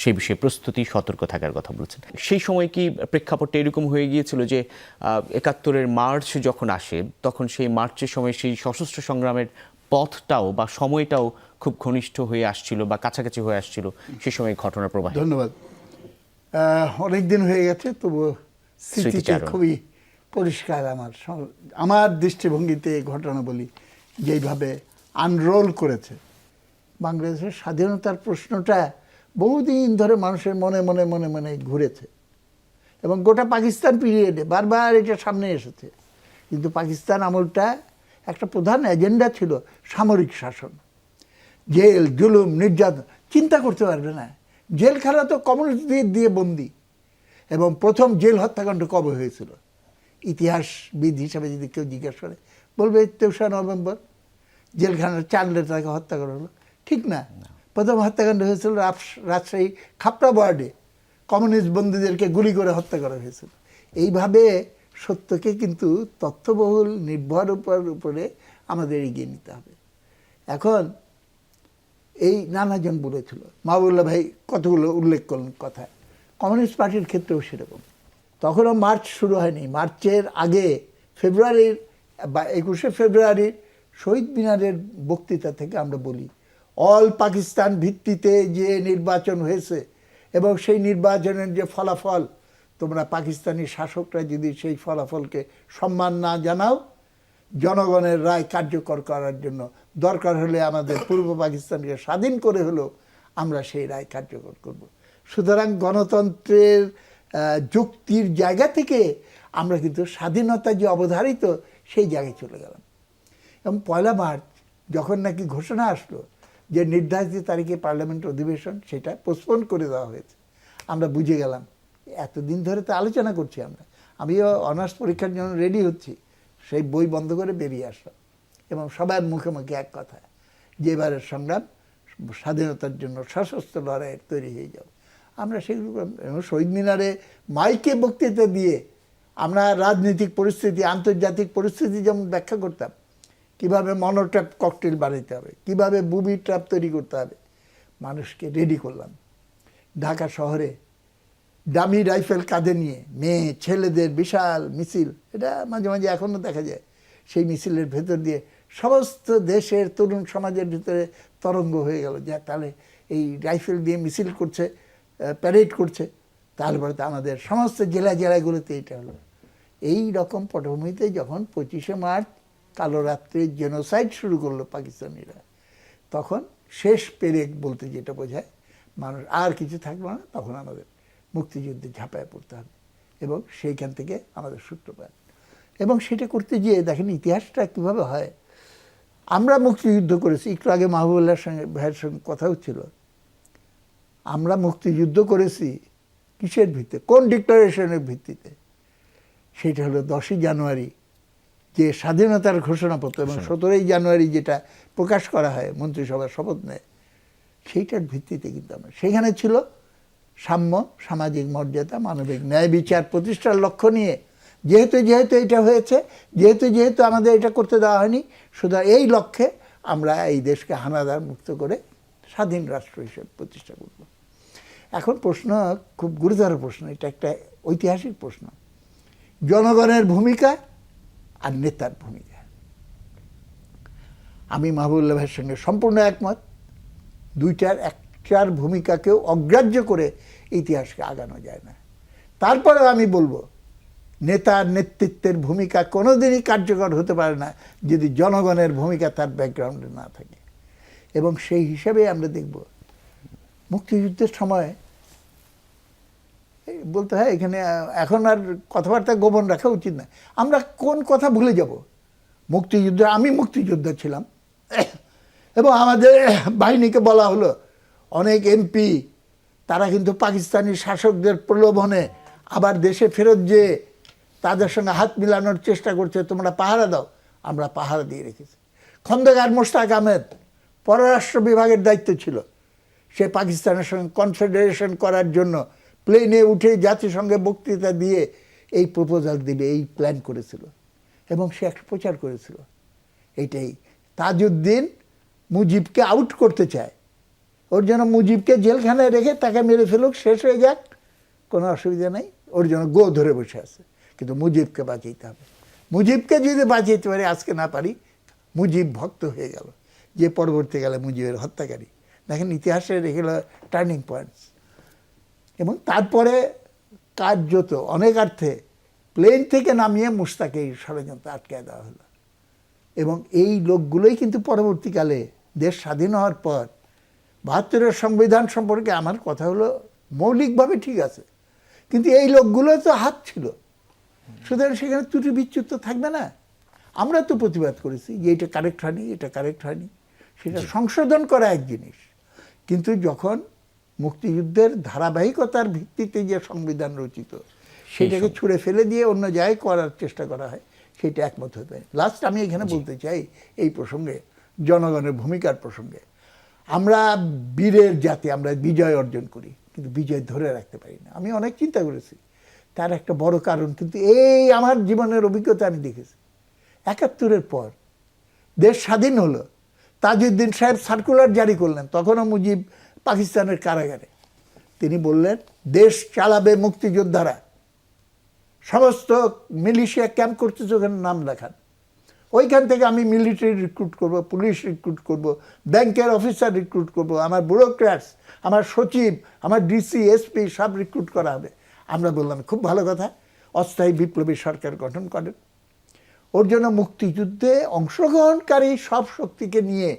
সেই বিষয়ে প্রস্তুতি, সতর্ক থাকার কথা বলছেন। সেই সময় কি প্রেক্ষাপটটা এরকম হয়ে গিয়েছিল যে 71-এর মার্চ যখন আসে, তখন সেই মার্চের সময় সেই সশস্ত্র সংগ্রামের পথটাও বা সময়টাও খুব ঘনিষ্ঠ হয়ে আসছিল বা কাছাকাছি হয়ে আসছিল সেই সময় ঘটনার প্রবাহ? ধন্যবাদ। অনেক দিন হয়ে গেছে, তবু স্মৃতিতে খুবই পরিষ্কার আমার দৃষ্টিভঙ্গিতে ঘটনা বলি, যেইভাবে আনরোল করেছে বাংলাদেশের স্বাধীনতার প্রশ্নটা বহুদিন ধরে মানুষের মনে মনে মনে মনে ঘুরেছে এবং গোটা পাকিস্তান পিরিয়ডে বারবার এটা সামনে এসেছে। কিন্তু পাকিস্তান আমলটা একটা প্রধান এজেন্ডা ছিল সামরিক শাসন, জেল, জুলুম, নির্যাতন। চিন্তা করতে পারবে না, জেলখানা তো কমিউনিস্টদের দিয়ে বন্দি। এবং প্রথম জেল হত্যাকাণ্ড কবে হয়েছিল? ইতিহাসবিদ হিসাবে যদি কেউ জিজ্ঞাসা করে বলবে 23 নভেম্বর, জেলখানার 4 নেতাকে হত্যা করা হলো। ঠিক না, প্রথম হত্যাকাণ্ড হয়েছিল রাজশাহী খাপড়া ওয়ার্ডে, কমিউনিস্ট বন্দীদেরকে গুলি করে হত্যা করা হয়েছিল। এইভাবে সত্যকে কিন্তু তথ্যবহুল নির্ভর উপরে আমাদের এগিয়ে নিতে হবে। এখন এই নানাজন বলেছিল, মাহবুবুল্লাহ ভাই কতগুলো উল্লেখ করলেন কথা, কমিউনিস্ট পার্টির ক্ষেত্রেও সেরকম। তখনও মার্চ শুরু হয়নি, মার্চের আগে ফেব্রুয়ারির বা 21শে ফেব্রুয়ারির শহীদ মিনারের বক্তৃতা থেকে আমরা বলি, অল পাকিস্তান ভিত্তিতে যে নির্বাচন হয়েছে এবং সেই নির্বাচনের যে ফলাফল, তোমরা পাকিস্তানি শাসকরা যদি সেই ফলাফলকে সম্মান না জানাও জনগণের রায় কার্যকর করার জন্য দরকার হলে আমাদের পূর্ব পাকিস্তানকে স্বাধীন করে হলেও আমরা সেই রায় কার্যকর করব। সুতরাং গণতন্ত্রের যুক্তির জায়গা থেকে আমরা কিন্তু স্বাধীনতা যে অবধারিত সেই জায়গায় চলে গেলাম। এবং 1 মার্চ যখন নাকি ঘোষণা আসলো যে নির্ধারিত তারিখে পার্লামেন্ট অধিবেশন, সেটা পোস্টপোন করে দেওয়া হয়েছে, আমরা বুঝে গেলাম এতদিন ধরে তো আলোচনা করছি আমরা। আমিও অনার্স পরীক্ষার জন্য রেডি হচ্ছি, সেই বই বন্ধ করে বেরিয়ে আসলাম এবং সবার মুখে মুখে এক কথা যে এবারের সংগ্রাম স্বাধীনতার জন্য সশস্ত্র লড়াইয়ের তৈরি হয়ে যাও। আমরা সেগুলো শহীদ মিনারে মাইকে বক্তৃতা দিয়ে আমরা রাজনৈতিক পরিস্থিতি, আন্তর্জাতিক পরিস্থিতি যেমন ব্যাখ্যা করতাম, কিভাবে মনোট্র্যাপ ককটেল বানাইতে হবে, কিভাবে বুবি ট্র্যাপ তৈরি করতে হবে, মানুষকে রেডি করলাম। ঢাকা শহরে দামি রাইফেল কাঁধে নিয়ে মেয়ে ছেলেদের বিশাল মিছিল, এটা মাঝে মাঝে এখনও দেখা যায়। সেই মিছিলের ভেতর দিয়ে সমস্ত দেশের তরুণ সমাজের ভিতরে তরঙ্গ হয়ে গেল যে তাহলে এই রাইফেল দিয়ে মিছিল করছে, প্যারেড করছে, তারপরে তো আমাদের সমস্ত জেলাগুলোতে এটা হলো। এই রকম পটভূমিতে যখন 25শে মার্চ কালো রাত্রির জেনোসাইড শুরু করলো পাকিস্তানিরা, তখন শেষ পেরেক বলতে যেটা বোঝায়, মানুষ আর কিছু থাকলো না, তখন আমাদের মুক্তিযুদ্ধে ঝাঁপায় পড়তে হবে এবং সেইখান থেকে আমাদের সূত্রপাত। এবং সেটা করতে গিয়ে দেখেন ইতিহাসটা কীভাবে হয়। আমরা মুক্তিযুদ্ধ করেছি, একটু আগে মাহবুবুল্লাহর ভাইয়ের সঙ্গে কথা হচ্ছিল, আমরা মুক্তিযুদ্ধ করেছি কিসের ভিত্তিতে, কোন ডিক্লারেশনের ভিত্তিতে? সেটা হলো 10ই জানুয়ারি যে স্বাধীনতার ঘোষণাপত্র এবং 17ই জানুয়ারি যেটা প্রকাশ করা হয় মন্ত্রিসভার শপথ নেয়, সেইটার ভিত্তিতে কিন্তু আমরা, সেখানে ছিল সাম্য, সামাজিক মর্যাদা, মানবিক ন্যায় বিচার প্রতিষ্ঠার লক্ষ্য নিয়ে যেহেতু এটা হয়েছে, যেহেতু আমাদের এটা করতে দেওয়া হয়নি, শুধু এই লক্ষ্যে আমরা এই দেশকে হানাদার মুক্ত করে স্বাধীন রাষ্ট্র হিসেবে প্রতিষ্ঠা করব। এখন প্রশ্ন খুব গুরুতর প্রশ্ন, এটা একটা ঐতিহাসিক প্রশ্ন, জনগণের ভূমিকা আর নেতার ভূমিকা। আমি মাহবুবুল্লাহ ভাইয়ের সঙ্গে সম্পূর্ণ একমত, একটার ভূমিকাকেও অগ্রাহ্য করে ইতিহাসকে আগানো যায় না। তারপরেও আমি বলবো নেতার নেতৃত্বের ভূমিকা কোনোদিনই কার্যকর হতে পারে না যদি জনগণের ভূমিকা তার ব্যাকগ্রাউন্ডে না থাকে। এবং সেই হিসাবে আমরা দেখব মুক্তিযুদ্ধের সময় বলতে হয় এখানে এখন আর কথাবার্তা গোপন রাখা উচিত না, আমরা কোন কথা ভুলে যাব। আমি মুক্তিযোদ্ধা ছিলাম এবং আমাদের বাহিনীকে বলা হলো, অনেক এমপি তারা কিন্তু পাকিস্তানি শাসকদের প্রলোভনে আবার দেশে ফেরত যেয়ে তাদের সঙ্গে হাত মিলানোর চেষ্টা করছে, তোমরা পাহারা দাও। আমরা পাহারা দিয়ে রেখেছি। খন্দকার মোশতাক আহমেদ পররাষ্ট্র বিভাগের দায়িত্ব ছিল, সে পাকিস্তানের সঙ্গে কনফেডারেশন করার জন্য প্লেনে উঠে জাতিসংঘে বক্তৃতা দিয়ে এই প্রপোজাল দিবে এই প্ল্যান করেছিল এবং সে একটা প্রচার করেছিল এইটাই, তাজউদ্দিন মুজিবকে আউট করতে চায়, ওর জন্য মুজিবকে জেলখানায় রেখে তাকে মেরে ফেলুক, শেষ হয়ে যাক, কোনো অসুবিধা নেই, ওর জন্য গো ধরে বসে আছে, কিন্তু মুজিবকে বাঁচাইতে হবে। মুজিবকে যদি বাঁচাইতে পারি, আজকে না পারি, মুজিব ভক্ত হয়ে গেল, যে পরবর্তীকালে মুজিবের হত্যাকারী। দেখেন ইতিহাসের এগুলো টার্নিং পয়েন্টস। এবং তারপরে কার্যত অনেকার্থে প্লেন থেকে নামিয়ে মুশতাককে এই ষড়যন্ত্র আটকে দেওয়া হলো। এবং এই লোকগুলোই কিন্তু পরবর্তীকালে দেশ স্বাধীন হওয়ার পর 72-এর সংবিধান সম্পর্কে আমার কথা হলো মৌলিকভাবে ঠিক আছে, কিন্তু এই লোকগুলো তো হাত ছিল, সুতরাং সেখানে ত্রুটি বিচ্যুত থাকবে না। আমরা তো প্রতিবাদ করেছি যে এটা কারেক্ট হয়নি, এটা কারেক্ট হয়নি, সেটা সংশোধন করা এক জিনিস, কিন্তু যখন মুক্তিযুদ্ধের ধারাবাহিকতার ভিত্তিতে যে সংবিধান রচিত সেটাকে ছুঁড়ে ফেলে দিয়ে অন্য জায়গায় করার চেষ্টা করা হয়, সেটা একমত হতে পারে। লাস্ট আমি এখানে বলতে চাই এই প্রসঙ্গে, জনগণের ভূমিকার প্রসঙ্গে, আমরা বীরের জাতি, আমরা বিজয় অর্জন করি কিন্তু বিজয় ধরে রাখতে পারি না। আমি অনেক চিন্তা করেছি, তার একটা বড় কারণ কিন্তু এই আমার জীবনের অভিজ্ঞতা আমি দেখেছি। 71-এর পর দেশ স্বাধীন হলো, তাজউদ্দিন সাহেব সার্কুলার জারি করলেন, তখনও মুজিব পাকিস্তানের কারাগারে। তিনি বললেন দেশ চালাবে মুক্তিযোদ্ধারা, সমস্ত মিলিশিয়া ক্যাম্প করতেছে ওখানে নাম লেখান, ওইখান থেকে আমি মিলিটারি রিক্রুট করব, পুলিশ রিক্রুট করব, ব্যাংকের অফিসার রিক্রুট করব, আমার ব্যুরোক্র্যাটস, আমার সচিব, আমার ডিসি, এসপি সব রিক্রুট করা হবে। আমরা বললাম খুব ভালো কথা, অস্থায়ী বিপ্লবী সরকার গঠন করেন। ওর জন্য মুক্তিযুদ্ধে অংশগ্রহণকারী সব শক্তিকে নিয়ে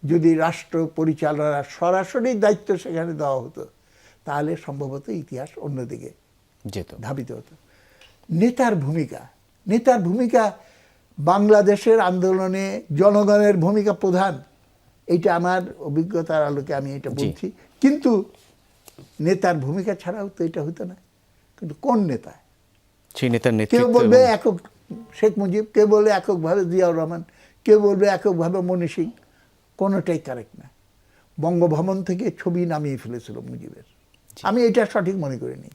যদি রাষ্ট্র পরিচালনার সরাসরি দায়িত্ব সেখানে দেওয়া হতো, তাহলে সম্ভবত ইতিহাস অন্যদিকে যেত। ধাবিত হতো। নেতার ভূমিকা বাংলাদেশের আন্দোলনে জনগণের ভূমিকা প্রধান, এইটা আমার অভিজ্ঞতার আলোকে আমি এটা বলছি। কিন্তু নেতার ভূমিকা ছাড়াও তো এটা হতো না। কিন্তু কোন নেতা? সেই নেতার কেউ নেতৃত্ব বলবে একক শেখ মুজিব, কেউ বলবে এককভাবে জিয়াউর রহমান, কেউ বলবে এককভাবে মনি সিং। কোনোটাই কারেক্ট না। বঙ্গভবন থেকে ছবি নামিয়ে ফেলেছিল মুজিবের। আমি এটা সঠিক মনে করিনি।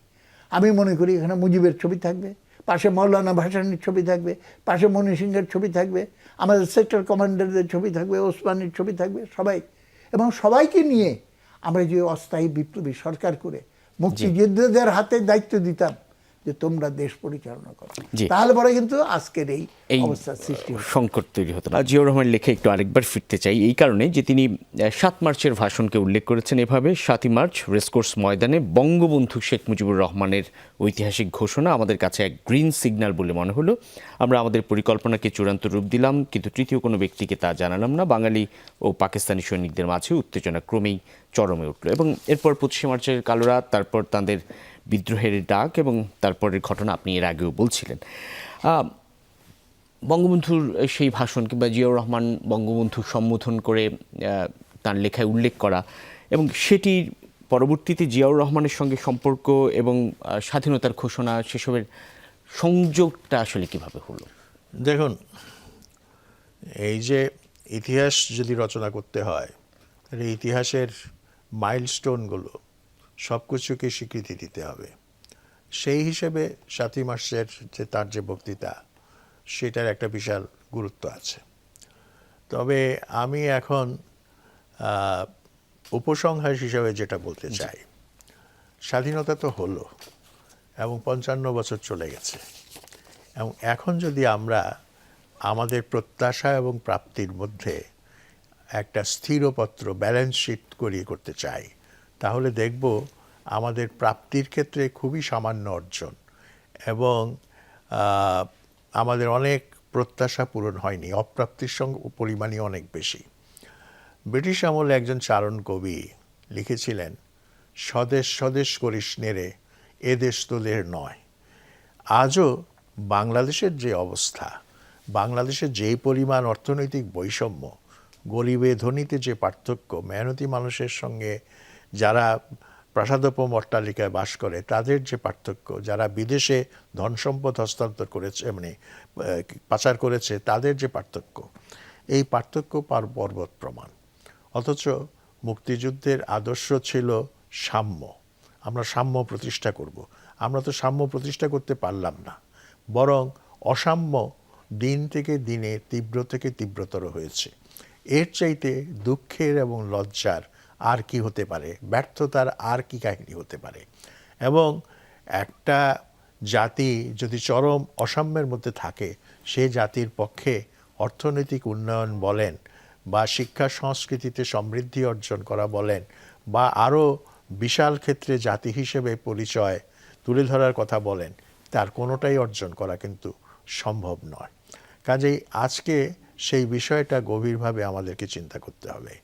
আমি মনে করি এখানে মুজিবের ছবি থাকবে, পাশে মৌলানা ভাসানীর ছবি থাকবে, পাশে মনি সিংয়ের ছবি থাকবে, আমাদের সেক্টর কমান্ডারদের ছবি থাকবে, ওসমানীর ছবি থাকবে, সবাই। এবং সবাইকে নিয়ে আমরা যে অস্থায়ী বিপ্লবী সরকার করে মুক্তিযোদ্ধাদের হাতে দায়িত্ব দিতাম যে তোমরা দেশ পরিচালনা করো, তাহলে পরে কিন্তু আজকের এই অবস্থার সৃষ্টি হতো, সংকট তৈরি হতো না। জিয়াউর রহমান লেখা একটু আরেকবার ফিরতে চাই এই কারণে যে তিনি 7 মার্চের ভাষণকে উল্লেখ করেছেন এভাবে: 7ই মার্চ রেসকোর্স ময়দানে বঙ্গবন্ধু শেখ মুজিবুর রহমানের ঐতিহাসিক ঘোষণা আমাদের কাছে এক গ্রিন সিগন্যাল বলে মনে হলো। আমরা আমাদের পরিকল্পনাকে চূড়ান্ত রূপ দিলাম, কিন্তু তৃতীয় কোনো ব্যক্তিকে তা জানালাম না। বাঙালি ও পাকিস্তানি সৈনিকদের মাঝে উত্তেজনা ক্রমেই চরমে উঠল এবং এরপর 25শে মার্চের কালো রাত, তারপর তাদের বিদ্রোহের ডাক এবং তারপরের ঘটনা আপনি এর আগেও বলছিলেন। বঙ্গবন্ধুর সেই ভাষণ কিংবা জিয়াউর রহমান বঙ্গবন্ধু সম্বোধন করে তার লেখায় উল্লেখ করা এবং সেটির পরবর্তীতে জিয়াউর রহমানের সঙ্গে সম্পর্ক এবং স্বাধীনতার ঘোষণা, সেসবের সংযোগটা আসলে কিভাবে হলো? দেখুন, এই যে ইতিহাস যদি রচনা করতে হয়, তাহলে ইতিহাসের মাইলস্টোনগুলো সব কিছুকে স্বীকৃতি দিতে হবে। সেই হিসেবে 7ই মার্চের যে তার যে বক্তৃতা, সেটার একটা বিশাল গুরুত্ব আছে। তবে আমি এখন উপসংহার হিসাবে যেটা বলতে চাই, স্বাধীনতা তো হলো এবং 55 বছর চলে গেছে, এবং এখন যদি আমরা আমাদের প্রত্যাশা এবং প্রাপ্তির মধ্যে একটা স্থিরপত্র ব্যালেন্স শিট করিয়ে করতে চাই, তাহলে দেখব আমাদের প্রাপ্তির ক্ষেত্রে খুবই সামান্য অর্জন এবং আমাদের অনেক প্রত্যাশা পূরণ হয়নি, অপ্রাপ্তির সঙ্গে পরিমাণই অনেক বেশি। ব্রিটিশ আমলে একজন চারণ কবি লিখেছিলেন, স্বদেশ স্বদেশ করিস নেরে, এ দেশ তোদের নয়। আজও বাংলাদেশের যে অবস্থা, বাংলাদেশের যেই পরিমাণ অর্থনৈতিক বৈষম্য, গরিবে ধনীতে যে পার্থক্য, মেহনতি মানুষের সঙ্গে যারা প্রাসাদোপম অট্টালিকায় বাস করে তাদের যে পার্থক্য, যারা বিদেশে ধন সম্পদ হস্তান্তর করেছে মানে পাচার করেছে তাদের যে পার্থক্য, এই পার্থক্য পর্বত প্রমাণ। অথচ মুক্তিযুদ্ধের আদর্শ ছিল সাম্য, আমরা সাম্য প্রতিষ্ঠা করব। আমরা তো সাম্য প্রতিষ্ঠা করতে পারলাম না, বরং অসাম্য দিন থেকে দিনে তীব্র থেকে তীব্রতর হয়েছে। এর চাইতে দুঃখের এবং লজ্জার আর কি হতে পারে, ব্যর্থতার আর কি কাহিনী হতে পারে? এবং একটা জাতি যদি চরম অসাম্যের মধ্যে থাকে, সে জাতির পক্ষে অর্থনৈতিক উন্নয়ন বলেন বা শিক্ষা সংস্কৃতিতে সমৃদ্ধি অর্জন করা বলেন বা আরও বিশাল ক্ষেত্রে জাতি হিসেবে পরিচয় তুলে ধরার কথা বলেন, তার কোনোটাই অর্জন করা কিন্তু সম্ভব নয়। কাজেই আজকে সেই বিষয়টা গভীরভাবে আমাদেরকে চিন্তা করতে হবে।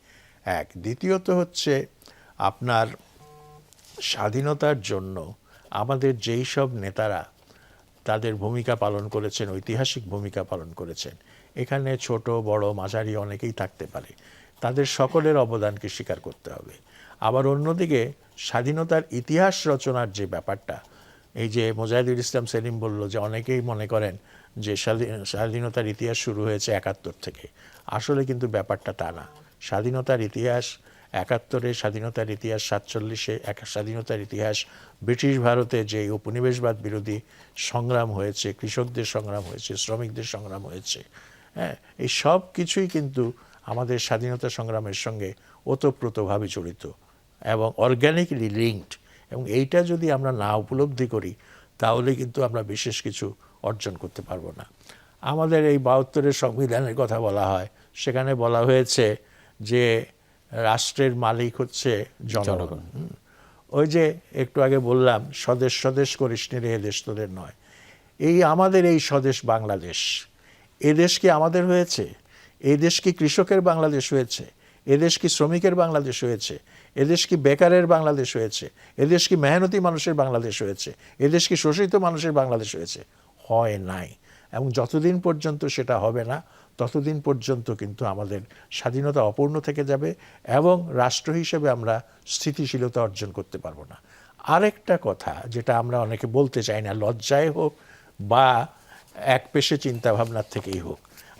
এক, দ্বিতীয়ত হচ্ছে আপনার স্বাধীনতার জন্য আমাদের যেই সব নেতারা তাদের ভূমিকা পালন করেছেন, ঐতিহাসিক ভূমিকা পালন করেছেন, এখানে ছোট বড় মাঝারি অনেকেই থাকতে পারে, তাদের সকলের অবদানকে স্বীকার করতে হবে। আবার অন্যদিকে স্বাধীনতার ইতিহাস রচনার যে ব্যাপারটা, এই যে মোজাহিদুল ইসলাম সেলিম বলল যে অনেকেই মনে করেন যে স্বাধীনতার ইতিহাস শুরু হয়েছে 71 থেকে। আসলে কিন্তু ব্যাপারটা তা না। স্বাধীনতার ইতিহাস 71-এ, স্বাধীনতার ইতিহাস 47-এ, স্বাধীনতার ইতিহাস ব্রিটিশ ভারতে যে উপনিবেশবাদ বিরোধী সংগ্রাম হয়েছে, কৃষকদের সংগ্রাম হয়েছে, শ্রমিকদের সংগ্রাম হয়েছে, হ্যাঁ, এই সব কিছুই কিন্তু আমাদের স্বাধীনতা সংগ্রামের সঙ্গে ওতপ্রোতভাবে জড়িত এবং অর্গানিকলি লিঙ্কড। এবং এইটা যদি আমরা না উপলব্ধি করি, তাহলে কিন্তু আমরা বিশেষ কিছু অর্জন করতে পারবো না। আমাদের এই 72-এর সংবিধানের কথা বলা হয়, সেখানে বলা হয়েছে যে রাষ্ট্রের মালিক হচ্ছে জনগণ। ওই যে একটু আগে বললাম, স্বদেশ স্বদেশ করিস নে রে, এ দেশ তোদের নয়। এই আমাদের এই স্বদেশ বাংলাদেশ, এ দেশ কি আমাদের হয়েছে? এই দেশ কি কৃষকের বাংলাদেশ হয়েছে? এদেশ কি শ্রমিকের বাংলাদেশ হয়েছে? এদেশ কি বেকারের বাংলাদেশ হয়েছে? এদেশ কি মেহনতি মানুষের বাংলাদেশ হয়েছে? এদেশ কি শোষিত মানুষের বাংলাদেশ হয়েছে? হয় নাই। এবং যতদিন পর্যন্ত সেটা হবে না, ততদিন পর্যন্ত কিন্তু আমাদের স্বাধীনতা অপূর্ণ থেকে যাবে এবং রাষ্ট্র হিসেবে আমরা স্থিতিশীলতা অর্জন করতে পারবো না। আরেকটা কথা যেটা আমরা অনেকে বলতে চাই না, লজ্জায় হোক বা একপেশে চিন্তাভাবনার থেকেই হোক,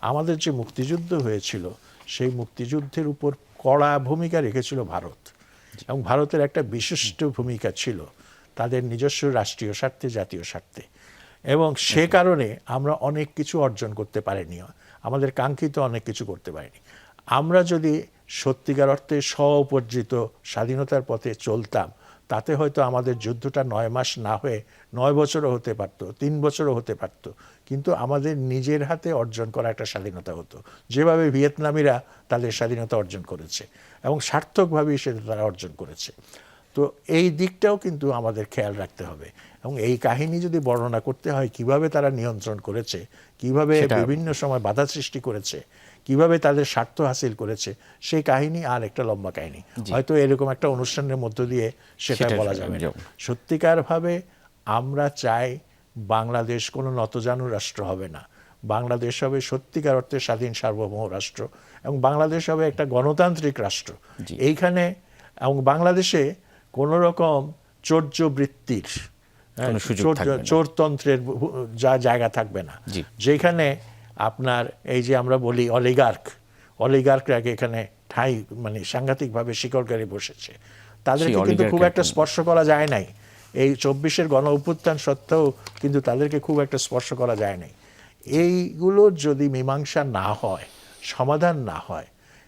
আমাদের যে মুক্তিযুদ্ধ হয়েছিল সেই মুক্তিযুদ্ধের উপর কড়া ভূমিকা রেখেছিল ভারত, এবং ভারতের একটা বিশিষ্ট ভূমিকা ছিল তাদের নিজস্ব রাষ্ট্রীয় স্বার্থে, জাতীয় স্বার্থে, এবং সে কারণে আমরা অনেক কিছু অর্জন করতে পারিনি, আমাদের কাঙ্ক্ষিত অনেক কিছু করতে পারিনি। আমরা যদি সত্যিকার অর্থে স্ব-উপর্জিত স্বাধীনতার পথে চলতাম, তাতে হয়তো আমাদের যুদ্ধটা 9 মাস না হয়ে 9 বছরও হতে পারত, 3 বছরও হতে পারত, কিন্তু আমাদের নিজের হাতে অর্জন করা একটা স্বাধীনতা হতো, যেভাবে ভিয়েতনামিরা তাদের স্বাধীনতা অর্জন করেছে এবং সার্থকভাবেই সেটা তারা অর্জন করেছে। তো এই দিকটাও কিন্তু আমাদের খেয়াল রাখতে হবে, এবং এই কাহিনী যদি বর্ণনা করতে হয় কিভাবে তারা নিয়ন্ত্রণ করেছে, কিভাবে বিভিন্ন সময় বাধা সৃষ্টি করেছে, কিভাবে তাদের স্বার্থ হাসিল করেছে, সেই কাহিনী আর একটা লম্বা কাহিনী, হয়তো এরকম একটা অনুষ্ঠানের মধ্য দিয়ে সেটা বলা যাবে না। সত্যিকারভাবে আমরা চাই বাংলাদেশ কোনো নতজানু রাষ্ট্র হবে না, বাংলাদেশ হবে সত্যিকার অর্থে স্বাধীন সার্বভৌম রাষ্ট্র, এবং বাংলাদেশ হবে একটা গণতান্ত্রিক রাষ্ট্র। এইখানে এবং বাংলাদেশে কোনো রকম চৌর্যবৃত্তির, চোরতন্ত্রের যা জায়গা থাকবে না, যেখানে আপনার এই যে আমরা বলি অলিগার্করা এখানে ঠাই মানে সাংঘাতিকভাবে শিকড়কারী বসেছে, তাদেরকে কিন্তু খুব একটা স্পর্শ করা যায় নাই। এই 24-এর গণ অভ্যুত্থান সত্ত্বেও কিন্তু তাদেরকে খুব একটা স্পর্শ করা যায় নাই। এইগুলোর যদি মীমাংসা না হয়, সমাধান না হয়,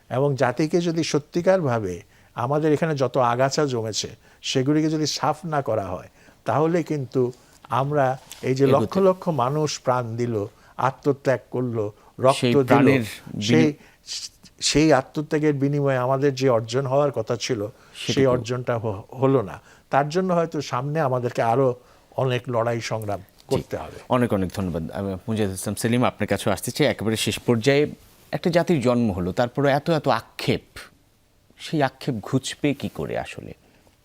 এবং জাতিকে যদি সত্যিকারভাবে আমাদের এখানে যত আগাছা জমেছে সেগুলিকে যদি সাফ না করা হয়, তাহলে কিন্তু আমরা এই যে লক্ষ লক্ষ মানুষ প্রাণ দিল, আত্মত্যাগ করলো, রক্ত দিল, সেই আত্মত্যাগের বিনিময়ে আমাদের যে অর্জন হওয়ার কথা ছিল সেই অর্জনটা হলো না। তার জন্য হয়তো সামনে আমাদেরকে আরো অনেক লড়াই সংগ্রাম করতে হবে। অনেক অনেক ধন্যবাদ। আমি মুজাহিদ ইসলাম সেলিম আপনার কাছেও আসতে চাই। একেবারে শেষ পর্যায়ে একটা জাতির জন্ম হলো, তারপরে এত এত আক্ষেপ, সেই আক্ষেপ ঘুচবে কি করে? আসলে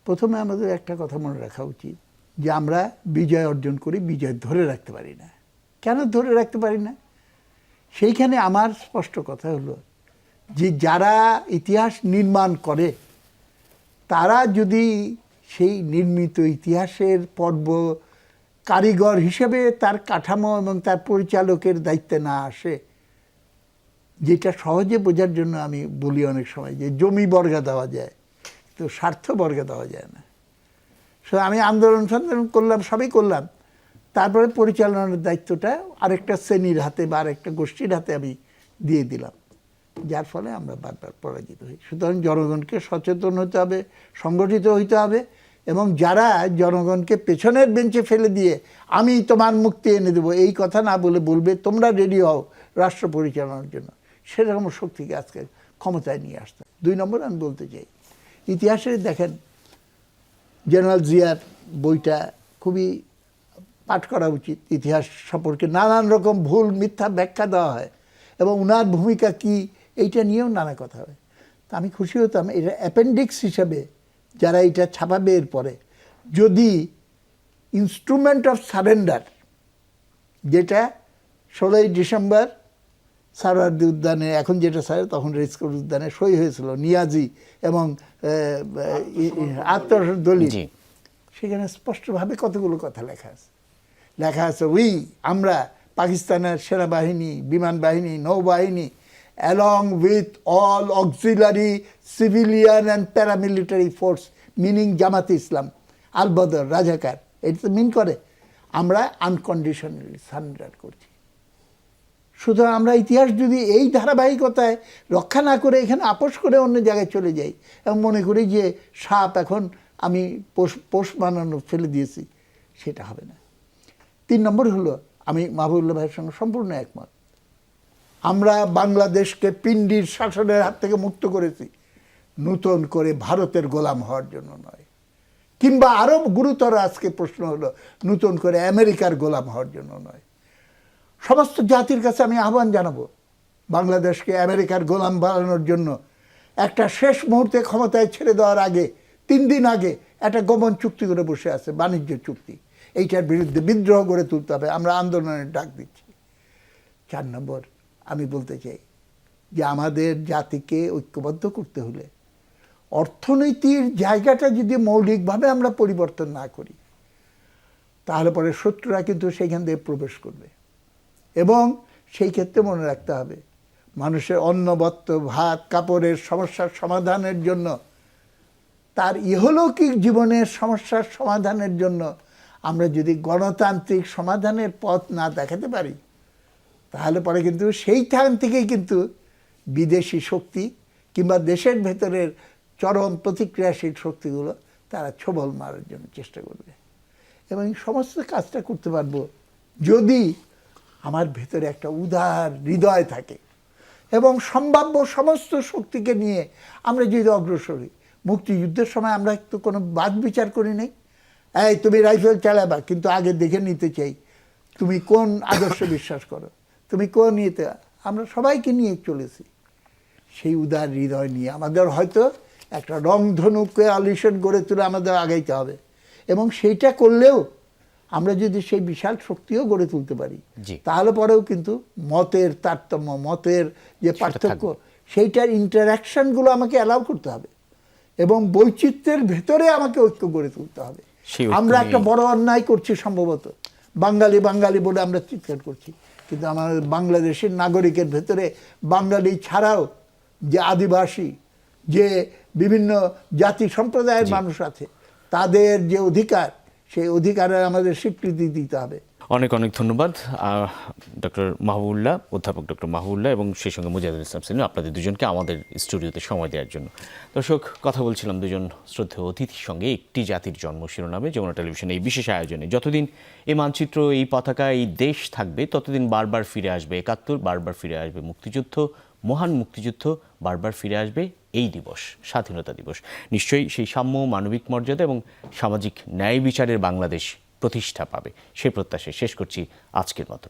প্রথমে আমাদের একটা কথা মনে রাখা উচিত যে আমরা বিজয় অর্জন করি, বিজয় ধরে রাখতে পারি না। কেন ধরে রাখতে পারি না? সেইখানে আমার স্পষ্ট কথা হলো যে যারা ইতিহাস নির্মাণ করে তারা যদি সেই নির্মিত ইতিহাসের পর্ব কারিগর হিসেবে তার কাঠামো এবং তার পরিচালকের দায়িত্বে না আসে, যেটা সহজে বোঝার জন্য আমি বলি অনেক সময় যে জমি বর্গা দেওয়া যায়, তো স্বার্থ বর্গা দেওয়া যায় না। আমি আন্দোলন করলাম, সবই করলাম, তারপরে পরিচালনার দায়িত্বটা আরেকটা শ্রেণীর হাতে বা আরেকটা গোষ্ঠীর হাতে আমি দিয়ে দিলাম, যার ফলে আমরা বারবার পরাজিত হই। সুতরাং জনগণকে সচেতন হতে হবে, সংগঠিত হইতে হবে, এবং যারা জনগণকে পেছনের বেঞ্চে ফেলে দিয়ে আমি তোমার মুক্তি এনে দেবো এই কথা না বলে বলবে তোমরা রেডি হও রাষ্ট্র পরিচালনার জন্য, সেরকম শক্তিকে আজকে ক্ষমতায় নিয়ে আসতে। 2 নম্বর আমি বলতে চাই, ইতিহাসে দেখেন জেনারেল জিয়ার বইটা খুবই পাঠ করা উচিত। ইতিহাস সম্পর্কে নানান রকম ভুল মিথ্যা ব্যাখ্যা দেওয়া হয় এবং উনার ভূমিকা কি এইটা নিয়েও নানা কথা হয়। তা আমি খুশি হতাম এটা অ্যাপেন্ডিক্স হিসাবে যারা এটা ছাপাবে এরপরে, যদি ইনস্ট্রুমেন্ট অফ সারেন্ডার, যেটা 16ই ডিসেম্বর সারার্দি উদ্যানে, এখন যেটা স্যার তখন রেসকোর্স উদ্যানে সই হয়েছিল নিয়াজি এবং আত্মদলিল, সেখানে স্পষ্টভাবে কতগুলো কথা লেখা আছে আমরা পাকিস্তানের সেনাবাহিনী, বিমান বাহিনী, নৌবাহিনী along with all auxiliary civilian and paramilitary force meaning জামাত ইসলাম, আল বদর, রাজাকার, এটা মিন করে আমরা আনকন্ডিশনালি সারেন্ডার করছি। সুতরাং আমরা ইতিহাস যদি এই ধারাবাহিকতায় রক্ষা না করে এখানে আপোষ করে অন্য জায়গায় চলে যাই এবং মনে করি যে সাপ এখন আমি পোষ বানানো ফেলে দিয়েছি, সেটা হবে না। 3 নম্বর হলো, আমি মাহবুবুল্লাহ ভাইয়ের সঙ্গে সম্পূর্ণ একমত, আমরা বাংলাদেশকে পিণ্ডির শাসনের হাত থেকে মুক্ত করেছি নূতন করে ভারতের গোলাম হওয়ার জন্য নয়, কিংবা আরো গুরুতর আজকে প্রশ্ন হলো নূতন করে আমেরিকার গোলাম হওয়ার জন্য নয়। সমস্ত জাতির কাছে আমি আহ্বান জানাবো, বাংলাদেশকে আমেরিকার গোলাম বানানোর জন্য একটা শেষ মুহূর্তে ক্ষমতায় ছেড়ে দেওয়ার আগে 3 দিন আগে একটা গোপন চুক্তি করে বসে আছে, বাণিজ্য চুক্তি। এইটার বিরুদ্ধে বিদ্রোহ গড়ে তুলতে হবে, আমরা আন্দোলনের ডাক দিচ্ছি। 4 নম্বর, আমি বলতে চাই যে আমাদের জাতিকে ঐক্যবদ্ধ করতে হলে অর্থনীতির জায়গাটা যদি মৌলিকভাবে আমরা পরিবর্তন না করি, তাহলে পরে শত্রুরা কিন্তু সেইখান দিয়ে প্রবেশ করবে। এবং সেই ক্ষেত্রে মনে রাখতে হবে, মানুষের অন্ন, বস্ত্র, ভাত, কাপড়ের সমস্যার সমাধানের জন্য, তার ইহলৌকিক জীবনের সমস্যার সমাধানের জন্য আমরা যদি গণতান্ত্রিক সমাধানের পথ না দেখাতে পারি, তাহলে পরে কিন্তু সেইখান থেকেই কিন্তু বিদেশি শক্তি কিংবা দেশের ভেতরের চরম প্রতিক্রিয়াশীল শক্তিগুলো তারা ছোবল মারার জন্য চেষ্টা করবে। এবং এই সমস্ত কাজটা করতে পারবো যদি আমার ভেতরে একটা উদার হৃদয় থাকে এবং সম্ভাব্য সমস্ত শক্তিকে নিয়ে আমরা যদি অগ্রসর হই। মুক্তিযুদ্ধের সময় আমরা তো কোনো বাদ বিচার করি নাই, এই তুমি রাইফেল চালাবা, কিন্তু আগে দেখে নিতে চাই তুমি কোন আদর্শে বিশ্বাস করো, তুমি কোন ইয়েতে। আমরা সবাইকে নিয়ে চলেছি। সেই উদার হৃদয় নিয়ে আমাদের হয়তো একটা রংধনুকে আলিশন গড়ে তুলে আমাদের আগাইতে হবে। এবং সেইটা করলেও আমরা যদি সেই বিশাল শক্তিও গড়ে তুলতে পারি, তাহলে পরেও কিন্তু মতের তারতম্য, মতের যে পার্থক্য, সেইটার ইন্টারাকশনগুলো আমাকে অ্যালাউ করতে হবে এবং বৈচিত্র্যের ভেতরে আমাকে ঐক্য গড়ে তুলতে হবে। আমরা একটা বড় অন্যায় করছি সম্ভবত, বাঙালি বাঙালি বলে আমরা চিৎকার করছি, কিন্তু আমাদের বাংলাদেশের নাগরিকের ভেতরে বাঙালি ছাড়াও যে আদিবাসী, যে বিভিন্ন জাতি সম্প্রদায়ের মানুষ আছে, তাদের যে অধিকার, সেই অধিকারের আমাদের স্বীকৃতি দিতে হবে। অনেক অনেক ধন্যবাদ ডক্টর মাহবুবুল্লাহ, অধ্যাপক ডক্টর মাহবুবুল্লাহ এবং সেই সঙ্গে মুজাহিদুল ইসলাম সিনু, আপনাদের দুজনকে আমাদের স্টুডিওতে সময় দেওয়ার জন্য। দর্শক, কথা বলছিলাম দুজন শ্রদ্ধেয় অতিথির সঙ্গে একটি জাতির জন্ম শিরোনামে যমুনা টেলিভিশনের এই বিশেষ আয়োজনে। যতদিন এই মানচিত্র, এই পতাকা, এই দেশ থাকবে, ততদিন বারবার ফিরে আসবে 71, বারবার ফিরে আসবে মুক্তিযুদ্ধ, মহান মুক্তিযুদ্ধ, বারবার ফিরে আসবে এই দিবস, স্বাধীনতা দিবস। নিশ্চয়ই সেই সাম্য, মানবিক মর্যাদা এবং সামাজিক ন্যায় বিচারের বাংলাদেশ প্রতিষ্ঠা পাবে, সেই প্রত্যাশায় শেষ করছি আজকের মতো।